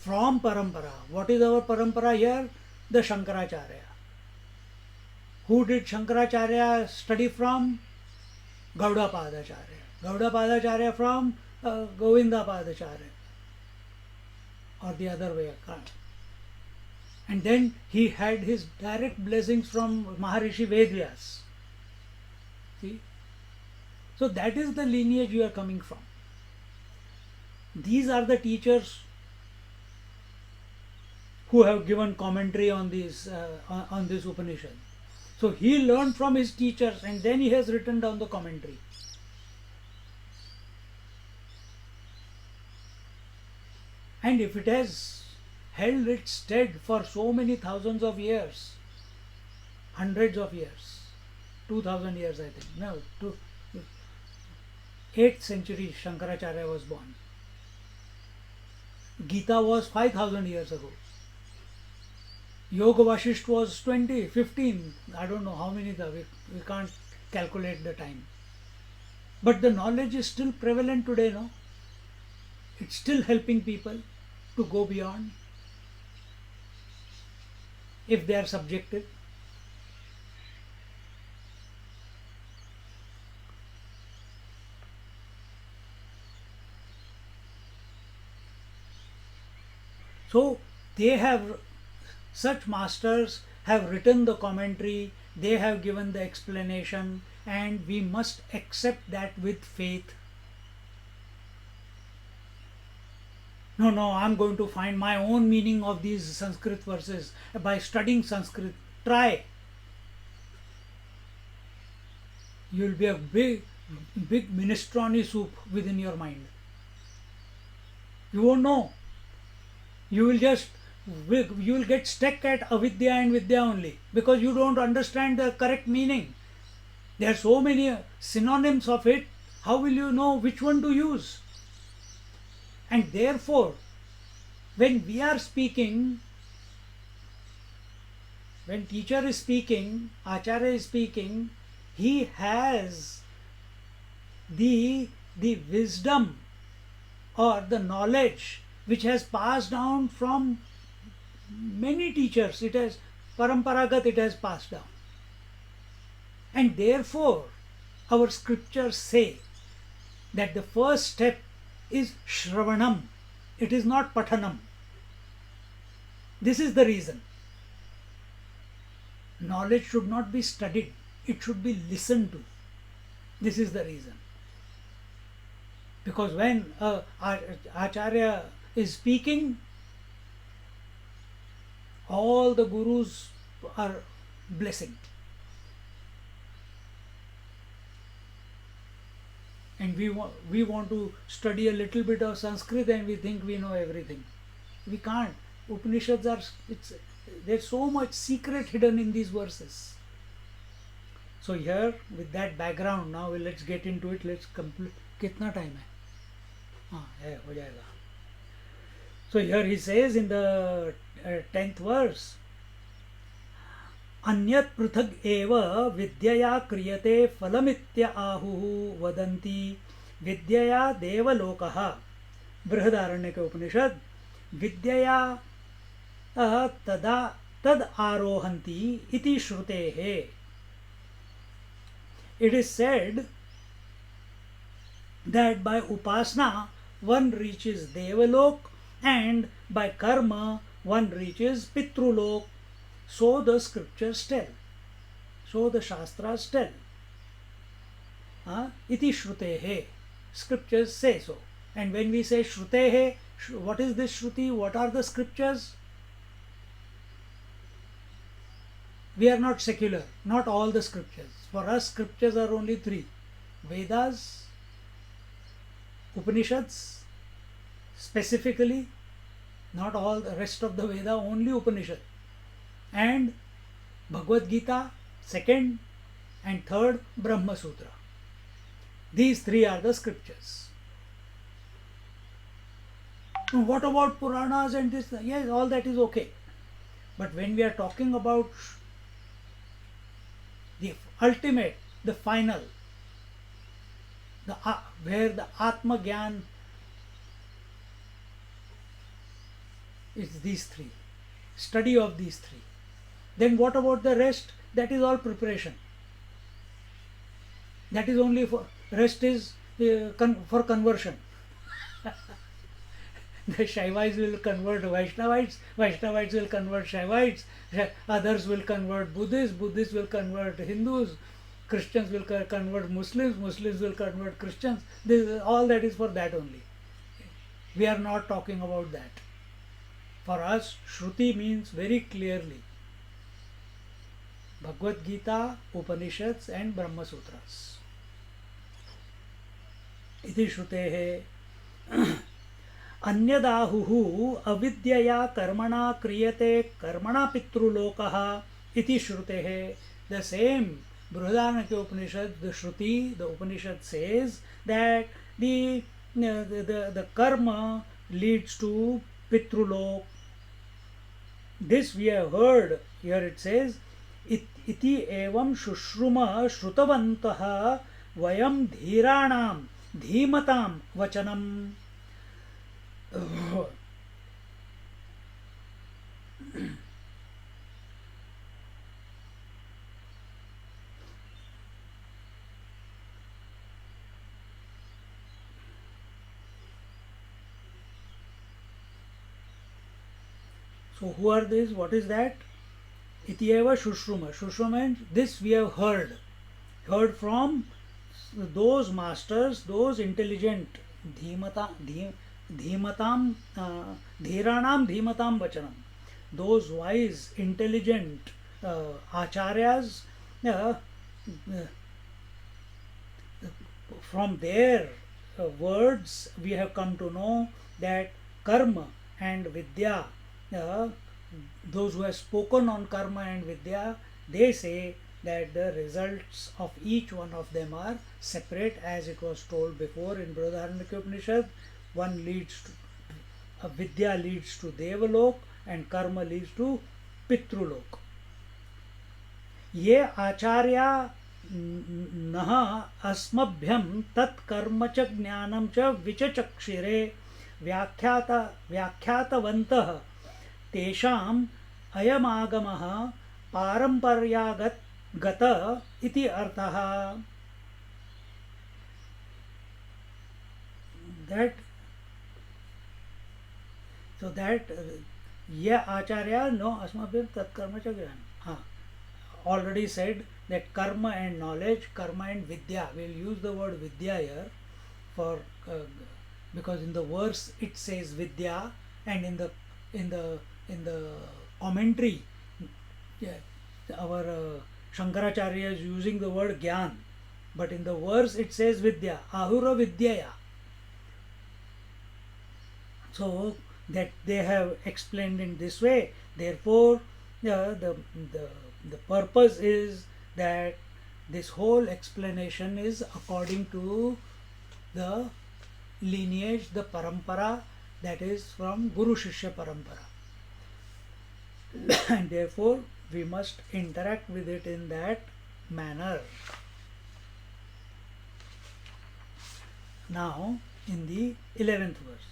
from parampara, what is our parampara here? The Shankaracharya. Who did Shankaracharya study from? Gaudapadacharya. Gaudapadacharya from Govindapadacharya. Or the other way around. And then he had his direct blessings from Maharishi Vedvyas. See? So that is the lineage you are coming from. These are the teachers who have given commentary on these on this Upanishad. So he learned from his teachers and then he has written down the commentary. And if it has held its stead for so many thousands of years, hundreds of years, 2000 years I think, no, 8th century Shankaracharya was born. Gita was 5000 years ago. Yoga Vasisht was 20, 15, I don't know how many, we can't calculate the time. But the knowledge is still prevalent today, no? It's still helping people to go beyond if they are subjective. So they have, such masters have written the commentary, they have given the explanation, and we must accept that with faith. No, I'm going to find my own meaning of these Sanskrit verses by studying Sanskrit. Try. You will be a big minestrone soup within your mind. You won't know. You will get stuck at avidya and vidya only because you don't understand the correct meaning. There are so many synonyms of it. How will you know which one to use? And therefore, when we are speaking, when teacher is speaking, Acharya is speaking, he has the wisdom or the knowledge which has passed down from many teachers. It has paramparagat, it has passed down. And therefore, our scriptures say that the first step is Shravanam. It is not Pathanam. This is the reason. Knowledge should not be studied. It should be listened to. This is the reason. Because when Acharya is speaking, all the gurus are blessing. And we want to study a little bit of Sanskrit and we think we know everything. We can't. Upanishads are, there's so much secret hidden in these verses. So here, with that background, now let's get into it. Let's complete. Kitna time hai? Hai, ho jayega. So here he says in the 10th verse, अन्यत् पृथग् एव विद्यया क्रियते फलमित्य आहुः वदन्ति विद्यया देवलोकः बृहदारण्यक उपनिषद विद्यया तद आरोहन्ति इति श्रुतेः. It is said that by upasana one reaches devalok and by karma one reaches pitrulok. So the scriptures tell. So the shastras tell. Iti shrutehe. Scriptures say so. And when we say shrutehe, what is this shruti? What are the scriptures? We are not secular. Not all the scriptures. For us, scriptures are only 3. Vedas, Upanishads specifically, not all the rest of the Veda, only Upanishad. And Bhagavad Gita, second, and third, Brahma Sutra. These three are the scriptures. Now, what about Puranas and this? Yes, all that is okay. But when we are talking about the ultimate, the final, where the Atma Gyan is these three, study of these three. Then what about the rest? That is all preparation. That is only for, rest is for conversion. The Shaivites will convert Vaishnavites, Vaishnavites will convert Shaivites, others will convert Buddhists, Buddhists will convert Hindus, Christians will convert Muslims, Muslims will convert Christians. All that is for that only. We are not talking about that. For us, Shruti means very clearly Bhagavad Gita, Upanishads and Brahma Sutras. Iti Shrutehe अन्यदाहुः अविद्यया कर्मणा क्रियते कर्मणा पितृलोकः इति श्रुतेः. The same Brihadaranyaka Upanishad, the Shruti, the Upanishad says that the karma leads to pitrulok. This we have heard. Here it says, iti evam shushruma shrutavantah vayam dhiranam dhimatam vachanam. So who are these? What is that? Ityeva Shushruma. Shushruma means this we have heard. Heard from those masters, those intelligent dhimatam dhiranam dhimatam vachanam. Those wise, intelligent acharyas, from their words we have come to know that karma and vidya, those who have spoken on karma and vidya, they say that the results of each one of them are separate, as it was told before in Brihadaranyaka Upanishad. One leads to vidya leads to devalok and karma leads to pitrulok. Ye acharya nah asmabhyam tat karma cha jnanam cha vichachakshire व्याख्यातवन्तः तेषाम् अयमागमः पारम्पर्यागत इति अर्थः. That so that ye acharya no asmabhyam tat karma cha jnanam. Already said that karma and knowledge, karma and vidya. We'll use the word vidya here for because in the verse it says vidya, and in the commentary, our Shankaracharya is using the word gyan, but in the verse it says vidya, ahura vidyaya. So that they have explained in this way. Therefore, the purpose is that this whole explanation is according to the lineage, the parampara, that is from Guru Shishya Parampara. And therefore, we must interact with it in that manner. Now, in the 11th verse.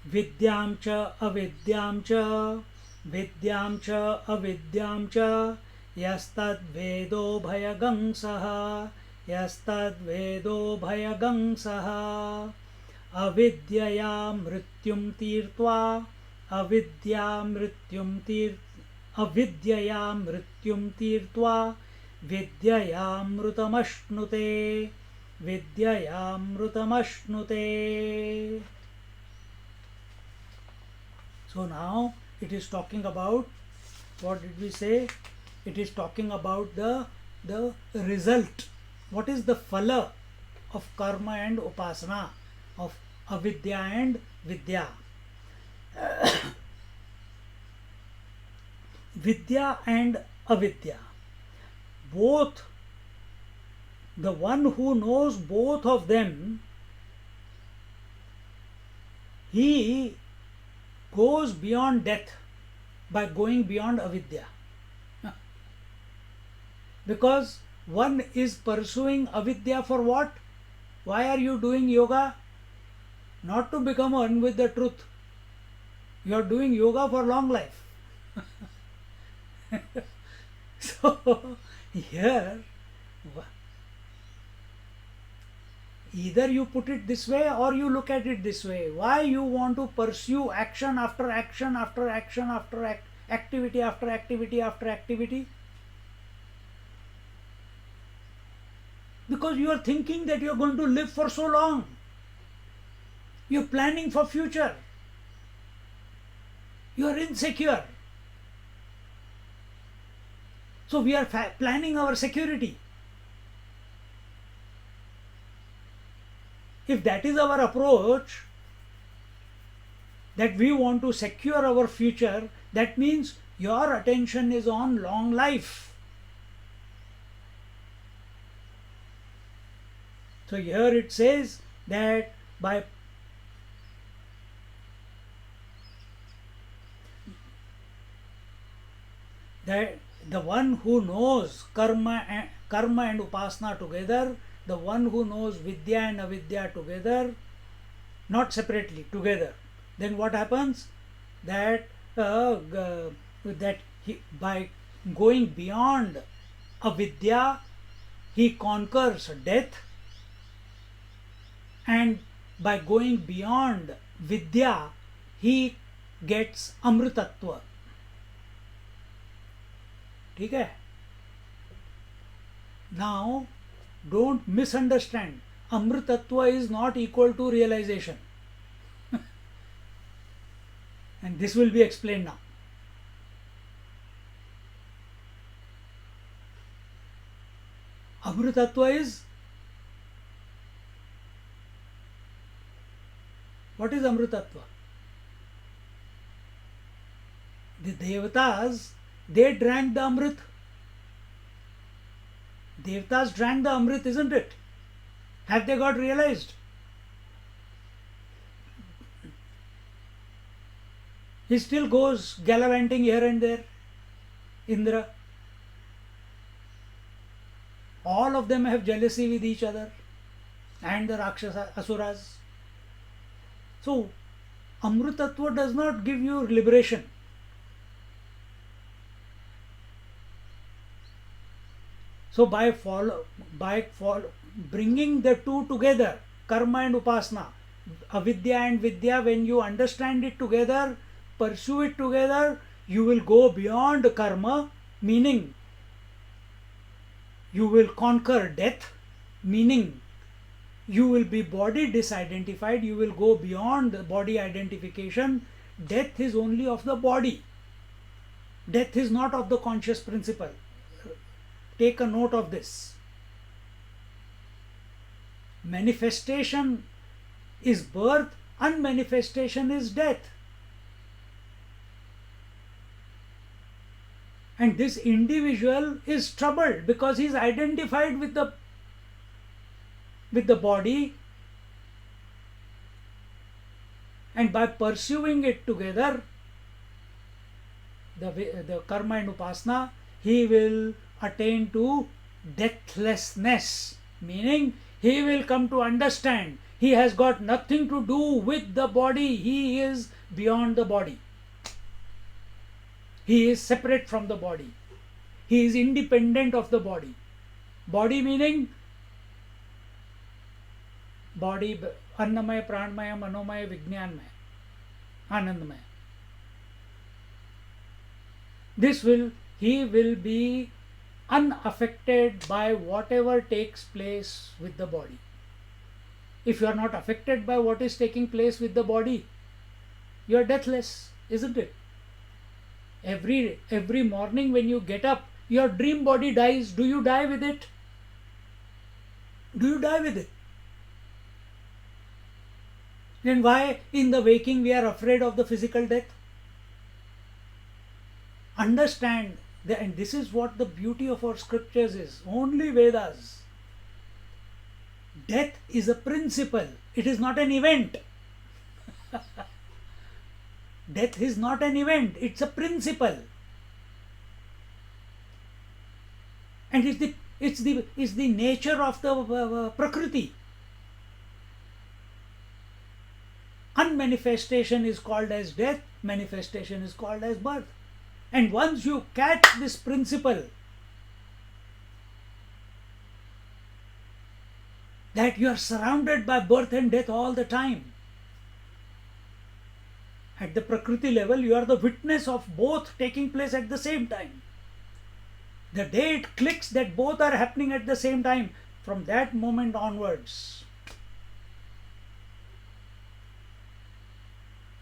Vidyam cha avidyam cha vidyam cha avidyam cha yastad vedo bhayagang saha yastad vedo bhayagang saha avidyaya mrityum tirtva avidyaya mrityum tirtva vidyayamrutamashnuते vidyayamrutamashnuते. So now it is talking about, what did we say? It is talking about the result. What is the phala of karma and upasana, of avidya and vidya. Vidya and avidya, both, the one who knows both of them, he goes beyond death by going beyond avidya. Because one is pursuing avidya for what? Why are you doing yoga? Not to become one with the truth. You are doing yoga for long life. So here, either you put it this way or you look at it this way. Why you want to pursue action after action after action after activity after activity after activity? Because you are thinking that you are going to live for so long. You are planning for future. You are insecure. So we are planning our security. If that is our approach, that we want to secure our future, that means your attention is on long life. So here it says that the one who knows karma and upasana together, the one who knows vidya and avidya together, not separately, together, then what happens? That by going beyond avidya, he conquers death, and by going beyond vidya, he gets amritatva. Okay? Now, don't misunderstand. Amritatva is not equal to realization. And this will be explained now. Amritatva is, what is Amritatva? The Devatas, they drank the Amrit. Devatas drank the Amrit, isn't it? Have they got realized? He still goes gallivanting here and there. Indra. All of them have jealousy with each other. And the Rakshasa, Asuras. So, Amritattva does not give you liberation. So by bringing the two together, karma and upasana, avidya and vidya, when you understand it together, pursue it together, you will go beyond karma, meaning you will conquer death, meaning you will be body disidentified, you will go beyond the body identification. Death is only of the body. Death is not of the conscious principle. Take a note of this. Manifestation is birth, unmanifestation is death. And this individual is troubled because he is identified with the body, and by pursuing it together, the karma and upasana, he will attain to deathlessness, meaning he will come to understand he has got nothing to do with the body, he is beyond the body. He is separate from the body. He is independent of the body. Body meaning body, annamaya, pranamaya, manomaya, vijnanmaya, anandamaya. He will be unaffected by whatever takes place with the body. If you are not affected by what is taking place with the body, you are deathless, isn't it? Every morning when you get up, your dream body dies. Do you die with it? Do you die with it? Then why in the waking we are afraid of the physical death? Understand, and this is what the beauty of our scriptures is, only Vedas. Death is a principle, it is not an event. Death is not an event, it's a principle. And it's the nature of the Prakriti. Unmanifestation is called as death, manifestation is called as birth. And once you catch this principle, that you are surrounded by birth and death all the time, at the Prakriti level, you are the witness of both taking place at the same time. The day it clicks that both are happening at the same time, from that moment onwards,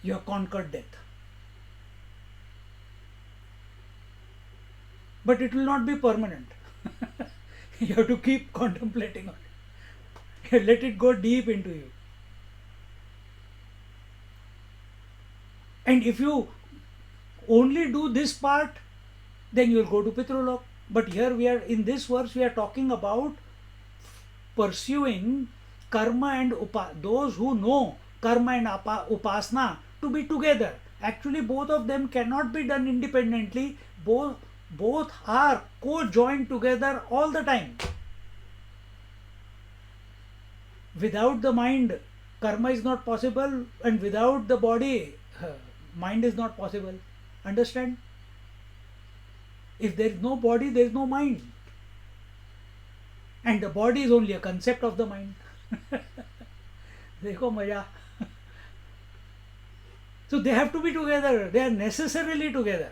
you have conquered death. But it will not be permanent. You have to keep contemplating on it. Let it go deep into you. And if you only do this part, then you will go to Pitrulok. But here we are, in this verse, we are talking about pursuing karma and those who know karma and upasana to be together. Actually, both of them cannot be done independently. Both are co-joined together all the time. Without the mind, karma is not possible, and without the body, mind is not possible. Understand? If there is no body, there is no mind. And the body is only a concept of the mind. Dekho maja. So they have to be together. They are necessarily together.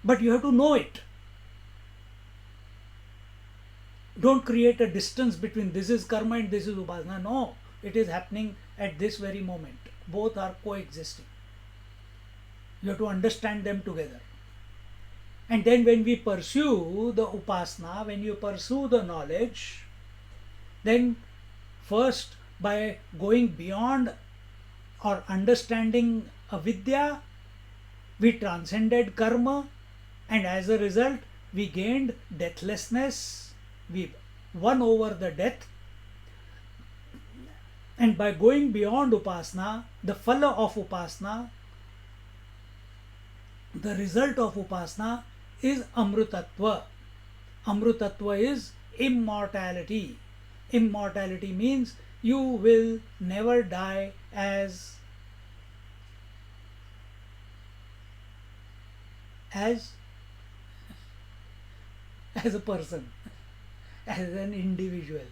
But you have to know it. Don't create a distance between this is karma and this is upasana. No, it is happening at this very moment. Both are coexisting. You have to understand them together. And then when we pursue the upasana, when you pursue the knowledge, then first by going beyond or understanding avidya, we transcended karma, and as a result we gained deathlessness, we won over the death. And by going beyond upasana, the phala of upasana, the result of upasana is amrutatva. Amrutatva is immortality. Immortality means you will never die as a person, as an individual.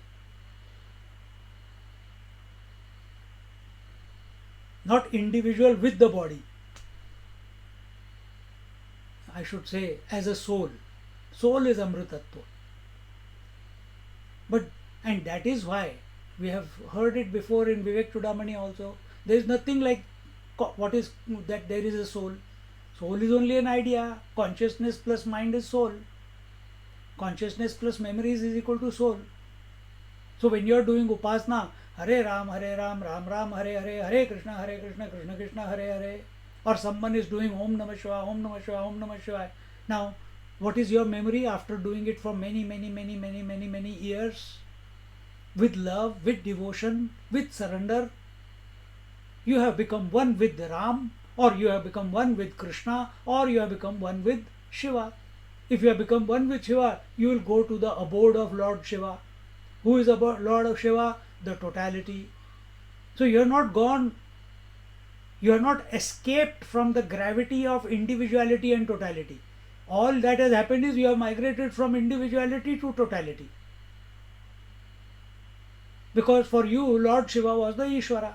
Not individual with the body. I should say as a soul. Soul is amrutatva. And that is why we have heard it before in Vivek Chudamani also. There is nothing like what is that there is a soul. Soul is only an idea. Consciousness plus mind is soul. Consciousness plus memories is equal to soul. So when you are doing upasana, Hare Ram, Ram Ram, Hare Krishna, Krishna Krishna, Hare Hare, or someone is doing Om Namah Shivaya, Om Namah Shivaya, Om Namah Shivaya. Now, what is your memory after doing it for many years? With love, with devotion, with surrender, you have become one with the Ram, or you have become one with Krishna, or you have become one with Shiva. If you have become one with Shiva, you will go to the abode of Lord Shiva. Who is the Lord of Shiva? The totality. So you are not gone, you are not escaped from the gravity of individuality and totality. All that has happened is you have migrated from individuality to totality. Because for you, Lord Shiva was the Ishvara.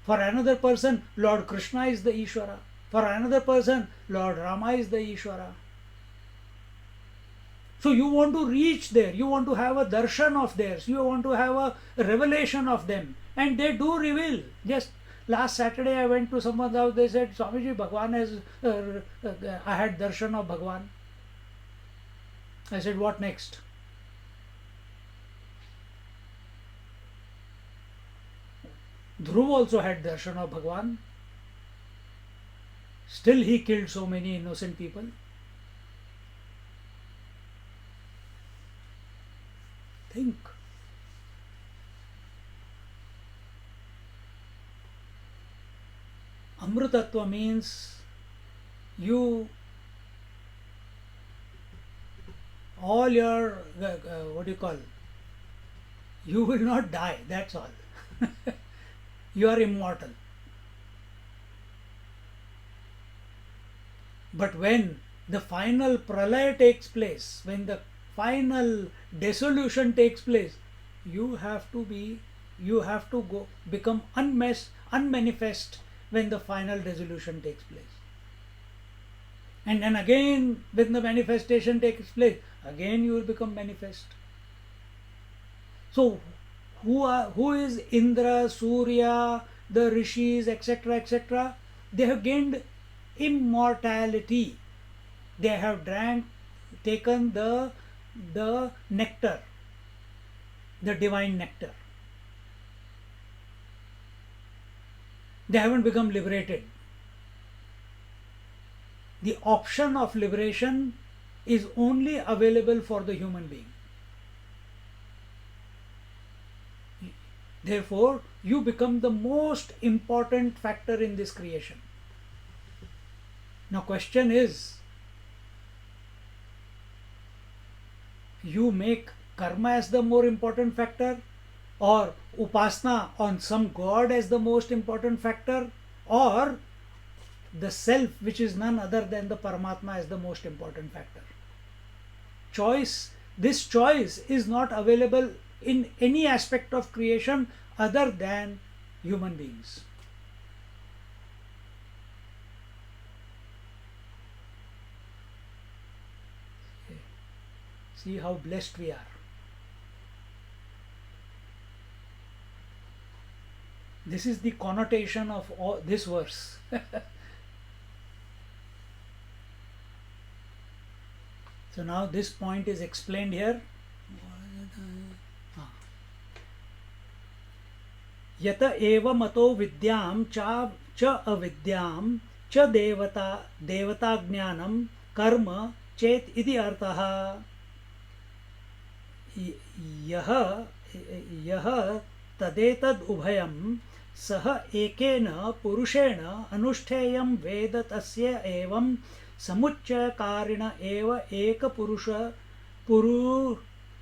For another person, Lord Krishna is the Ishvara. For another person, Lord Rama is the Ishvara. So you want to reach there, you want to have a darshan of theirs, you want to have a revelation of them. And they do reveal. Just last Saturday I went to someone's house, they said, Swamiji, Bhagwan has, I had darshan of Bhagwan. I said, what next? Dhruv also had darshan of Bhagwan. Still he killed so many innocent people. Think. Amrutattva means you, all your, what do you call, you will not die, that's all. You are immortal. But when the final pralaya takes place, when the final dissolution takes place, you have to go become unmanifest when the final dissolution takes place. And then again, when the manifestation takes place, again you will become manifest. So, who is Indra, Surya, the rishis, etc., etc.? They have gained immortality. They have taken the nectar, the divine nectar. They haven't become liberated. The option of liberation is only available for the human being. Therefore, you become the most important factor in this creation. Now, question is, you make karma as the more important factor, or upasana on some god as the most important factor, or the self, which is none other than the Paramatma, as the most important factor. This choice is not available in any aspect of creation other than human beings. See how blessed we are. This is the connotation of this verse. So now this point is explained here. यत एव मतो विद्यां च अविद्यां च देवता ज्ञानं कर्म चेत इति अर्थः. यह तदेतद् उभयं सह एकेन पुरुषेण अनुष्ठेयं वेद तस्य एवं समुच्चयकारिण एव एक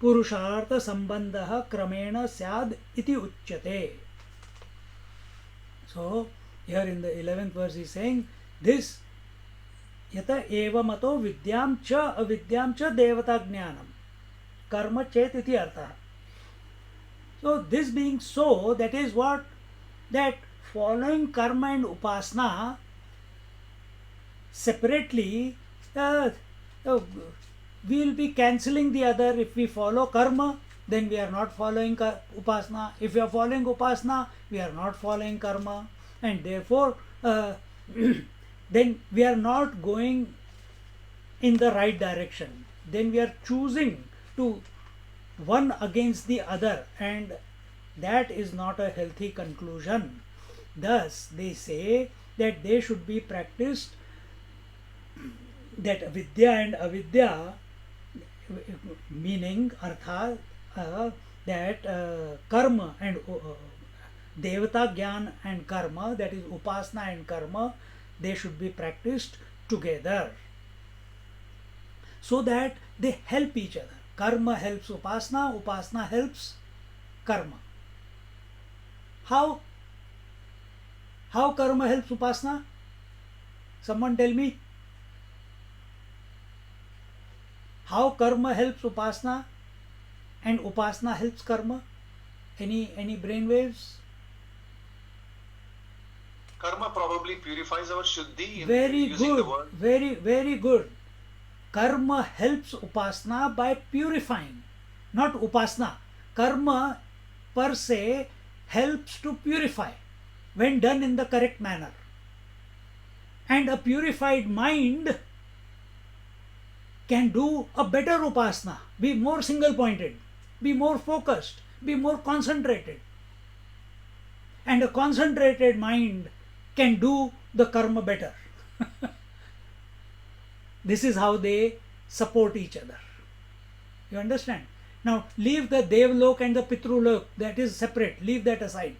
पुरुषार्थ संबंधः क्रमेण स्याद् इति उच्यते. So here in the 11th verse he is saying this, yata eva mato vidyam cha avidyam cha devata jnanam karma chet iti artha. So this being so, that is what, that following karma and upasana separately, we will be cancelling the other. If we follow karma, then we are not following upasana. If we are following upasana, we are not following karma, and therefore then we are not going in the right direction. Then we are choosing to one against the other, and that is not a healthy conclusion. Thus they say that they should be practiced, that vidya and avidya, meaning artha, that karma and devata gyan and karma, that is upasana and karma, they should be practiced together, so that they help each other. Karma helps upasana, upasana helps karma. How karma helps upasana? Someone tell me. How karma helps upasana and upasana helps karma? Any brain waves? Karma probably purifies our shuddhi Very using good. the word. Very good. Karma helps upasana by purifying, not upasana. Karma per se helps to purify when done in the correct manner. And a purified mind can do a better upasana, be more single pointed, be more focused, be more concentrated. and a concentrated mind can do the karma better. This is how they support each other. You understand? Now leave the Devlok and the Pitrulok, that is separate, leave that aside.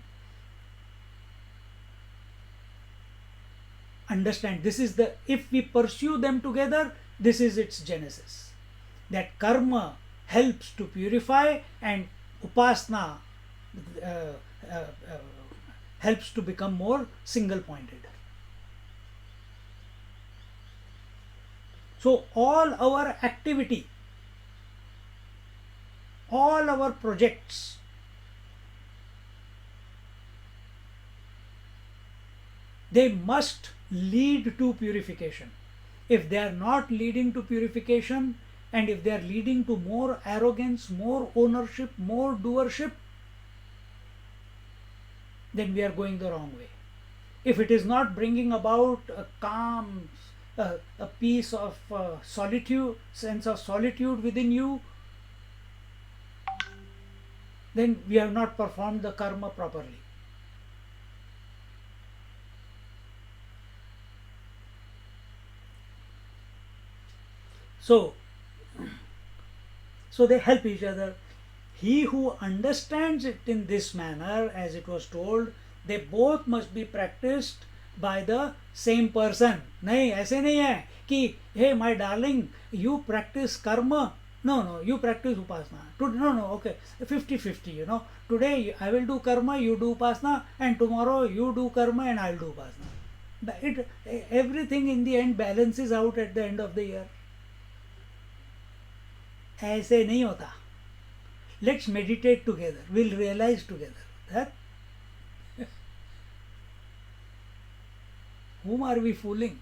Understand, this is the, if we pursue them together, this is its genesis. That karma helps to purify and upasana uh, uh, helps to become more single pointed. So all our activity, all our projects, they must lead to purification. If they are not leading to purification, and if they are leading to more arrogance, more ownership, more doership, then we are going the wrong way. If it is not bringing about a calm, a piece of solitude, sense of solitude within you, then we have not performed the karma properly. So they help each other. He who understands it in this manner, as it was told, they both must be practiced by the same person. नहीं, ऐसे नहीं है कि hey my darling, you practice karma. No, you practice upasana. No, okay, 50-50, you know. Today I will do karma, you do upasana, and tomorrow you do karma and I will do upasana. Everything in the end balances out at the end of the year. ऐसे नहीं होता. Let's meditate together. We'll realize together that whom are we fooling?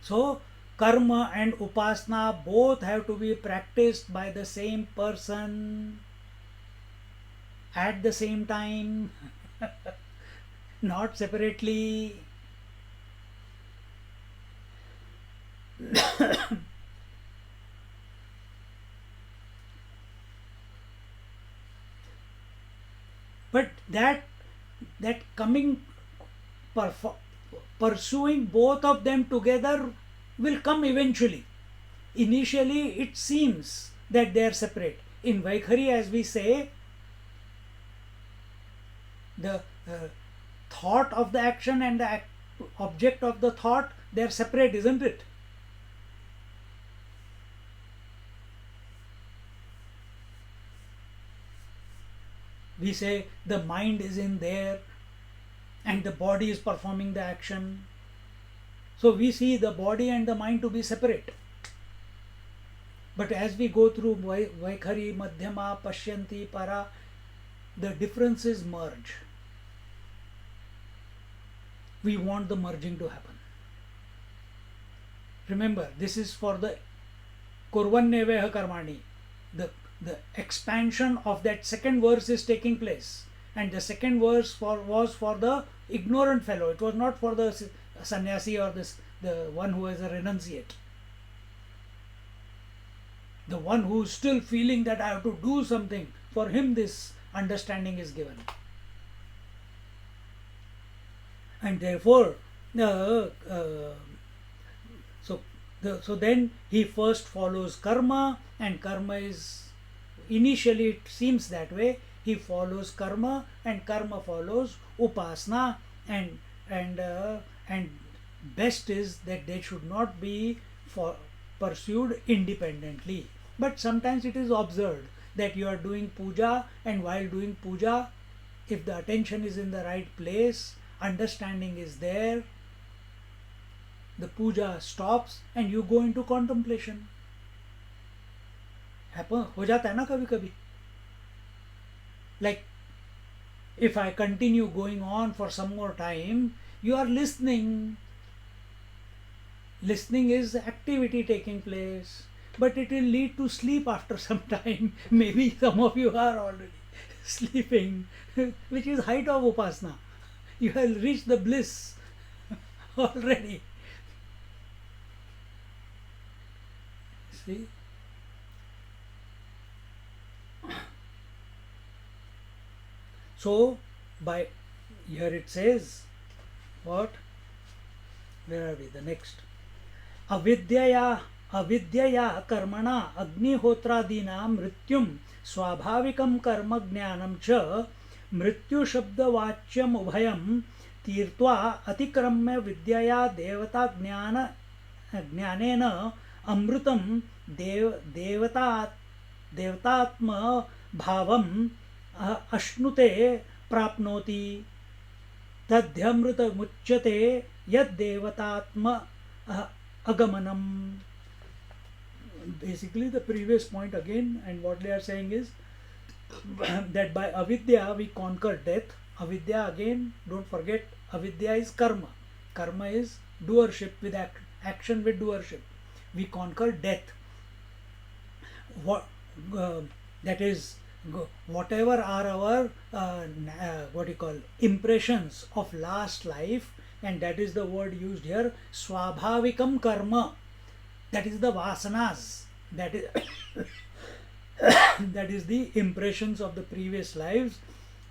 So karma and upasana both have to be practiced by the same person at the same time, not separately. But that coming, pursuing both of them together will come eventually. Initially it seems that they are separate. In Vaikhari, as we say, the thought of the action and the object of the thought, they are separate, isn't it? We say the mind is in there and the body is performing the action. So we see the body and the mind to be separate. But as we go through Vaikhari, Madhyama, Pashyanti, Para, the differences merge. We want the merging to happen. Remember, this is for the Kurvanneveha Karmani. The expansion of that second verse is taking place, and the second verse was for the ignorant fellow. It was not for the sannyasi or the one who is a renunciate. The one who is still feeling that I have to do something, for him this understanding is given. And therefore, so then he first follows karma, and karma is, initially it seems that way, he follows karma and karma follows upasana, and best is that they should not be pursued independently. But sometimes it is observed that you are doing puja, and while doing puja, if the attention is in the right place, understanding is there, the puja stops and you go into contemplation. हो जाता है ना कभी कभी. Like if I continue going on for some more time, you are listening. Listening is activity taking place, but it will lead to sleep after some time. Maybe some of you are already sleeping, which is height of upasana. You have reached the bliss already. See? So by here it says what? Where are we? The next. अविद्यया कर्मणा अग्निहोत्रादीना मृत्युम स्वाभाविकं कर्म ज्ञानं च मृत्युशब्दवाच्यम उभयं तीर्त्वा अतिक्रम्य विद्यया देवता ज्ञानेन अमृतं देवतात्म भावम् अश्नुते प्राप्नोति तद्यमृतमुच्यते यद्देवतात्म agamanam. Basically the previous point again, and what they are saying is that by avidya we conquer death. Avidya, again, don't forget, avidya is karma. Karma is doership with action with doership. We conquer death. That is, whatever are our impressions of last life, and that is the word used here, swabhavikam karma, that is the vasanas, that is that is the impressions of the previous lives.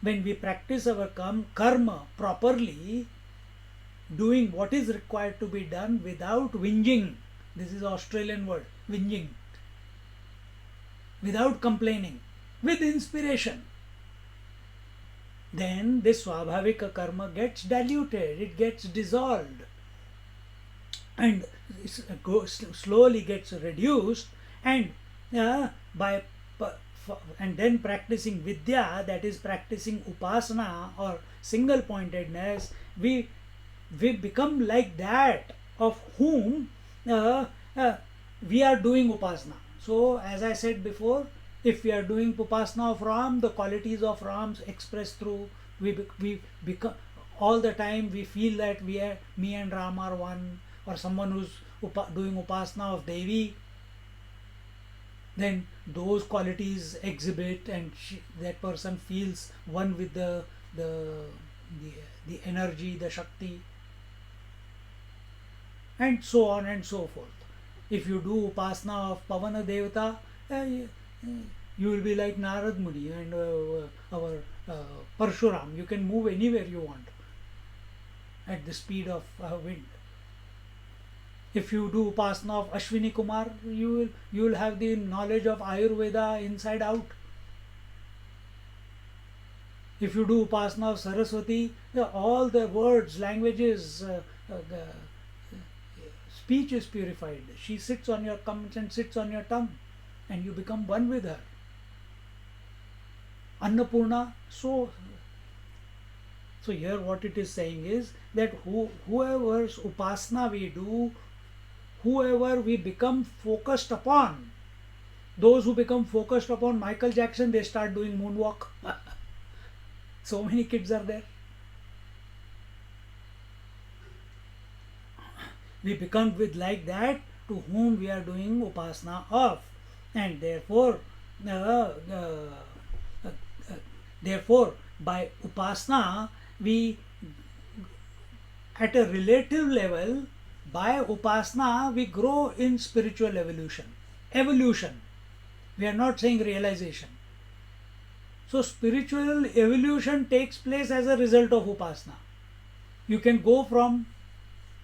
When we practice our karma properly, doing what is required to be done without whinging, this is Australian word, whinging, without complaining, with inspiration, then this swabhavika karma gets diluted, it gets dissolved, and slowly gets reduced, and and then practicing vidya, that is practicing upasana or single pointedness, we become like that of whom we are doing upasana. So as I said before, if we are doing upasana of Ram, the qualities of Ram expressed through, we become, all the time we feel that me and Ram are one. Or someone who's doing upasana of Devi, then those qualities exhibit, and that person feels one with the energy, the Shakti, and so on and so forth. If you do upasana of Pavana Devata, you will be like Narad Muni and our Parshuram. You can move anywhere you want at the speed of wind. If you do upasana of Ashwini Kumar, you will have the knowledge of Ayurveda inside out. If you do upasana of Saraswati, all the words, languages, speech is purified. She sits on your, comes and sits on your tongue, and you become one with her. Annapurna, so here what it is saying is that whoever's upasana we do, whoever we become focused upon, those who become focused upon Michael Jackson, they start doing moonwalk. So many kids are there. We become with like that to whom we are doing upasana of, and therefore by upasana we, at a relative level, by upasana we grow in spiritual evolution. We are not saying realization. So spiritual evolution takes place as a result of upasana. You can go from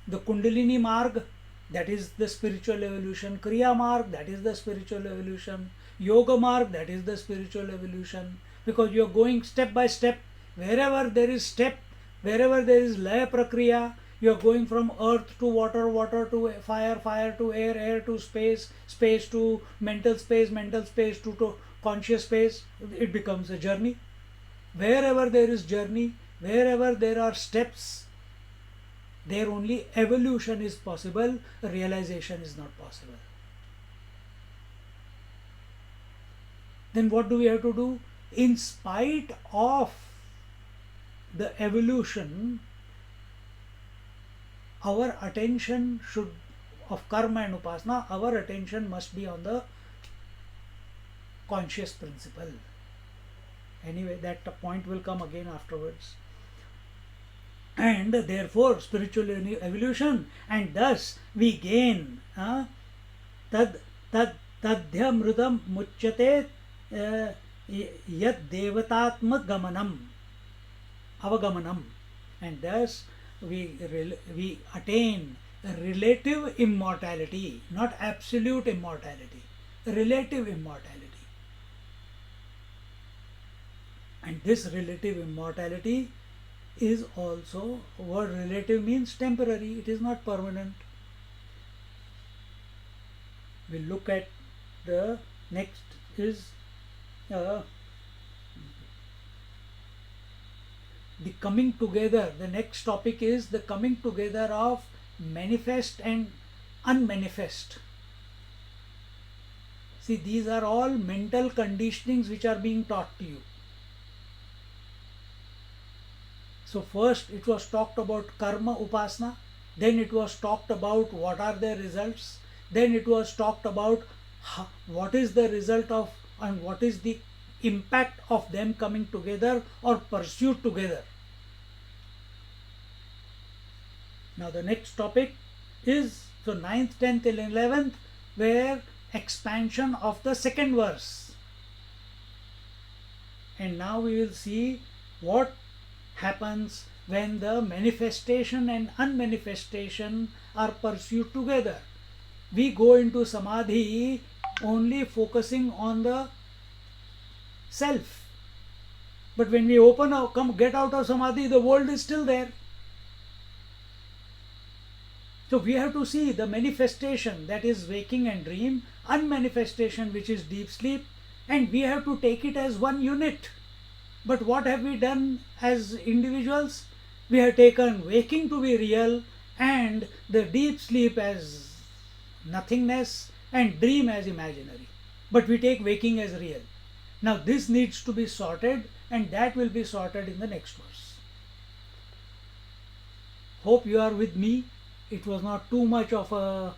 the Kundalini Marg, that is the spiritual evolution, Kriya Marg, that is the spiritual evolution, Yoga Marg, that is the spiritual evolution, because you are going step by step. Wherever there is step, wherever there is Laya Prakriya, you are going from earth to water, water to fire, fire to air, air to space, space to mental space, mental space to conscious space. It becomes a journey. Wherever there is journey, wherever there are steps, there only evolution is possible, realization is not possible. Then what do we have to do? In spite of the evolution, our attention should, of karma and upasana, our attention must be on the conscious principle. Anyway, that point will come again afterwards. And therefore spiritual evolution, and thus we gain tadhyamrutam muchyate yad devatatma gamanam. avagamanam, and thus we attain relative immortality, not absolute immortality, relative immortality. And this relative immortality is also, word relative means temporary, it is not permanent. We'll look at the next is the coming together. The next topic is the coming together of manifest and unmanifest. See, these are all mental conditionings which are being taught to you. So first it was talked about karma upasana, then it was talked about what are their results, then it was talked about what is the result of and what is the impact of them coming together or pursued together. Now the next topic is, so 9th, 10th and 11th were expansion of the second verse. And now we will see what happens when the manifestation and unmanifestation are pursued together. We go into samadhi only focusing on the self. But when we get out of samadhi, the world is still there. So we have to see the manifestation, that is waking and dream, unmanifestation, which is deep sleep, and we have to take it as one unit. But what have we done as individuals? We have taken waking to be real and the deep sleep as nothingness and dream as imaginary. But we take waking as real. Now this needs to be sorted, and that will be sorted in the next verse. Hope you are with me. It was not too much of a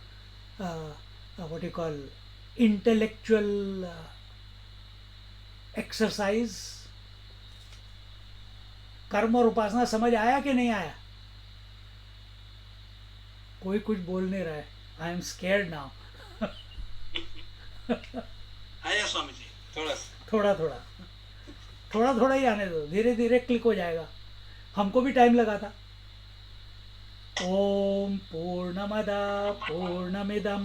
what you call intellectual exercise. कर्म और उपासना समझ आया कि नहीं आया? कोई कुछ बोल नहीं रहा है. I am scared now. आया स्वामी जी, थोड़ा थोड़ा ही आने दो, धीरे धीरे क्लिक हो जाएगा. हमको भी टाइम लगा था. ओम पूर्णमदा पूर्णमिदं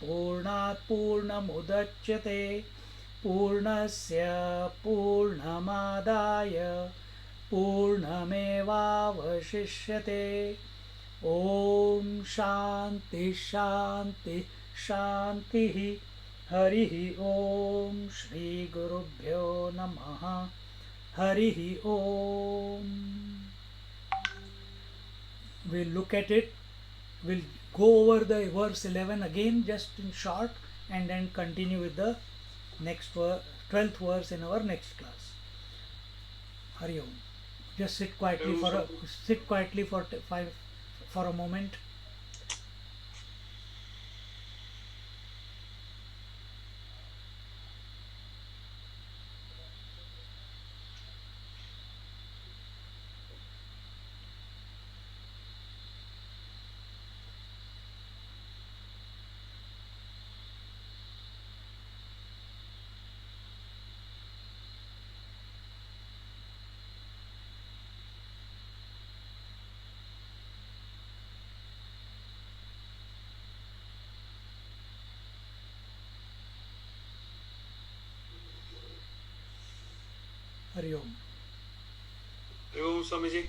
पूर्णात् पूर्णमुदच्यते पूर्णस्य पूर्णमादाय पूर्णमेवावशिष्यते. ओम शांति शांति शांति. हरिः ओम. श्री गुरुभ्यो नमः. हरिः ओम. We'll look at it. We'll go over the verse 11 again, just in short, and then continue with the next 12th verse in our next class. Hari Om. Just sit quietly for a moment. Hari Om. Om Swami ji.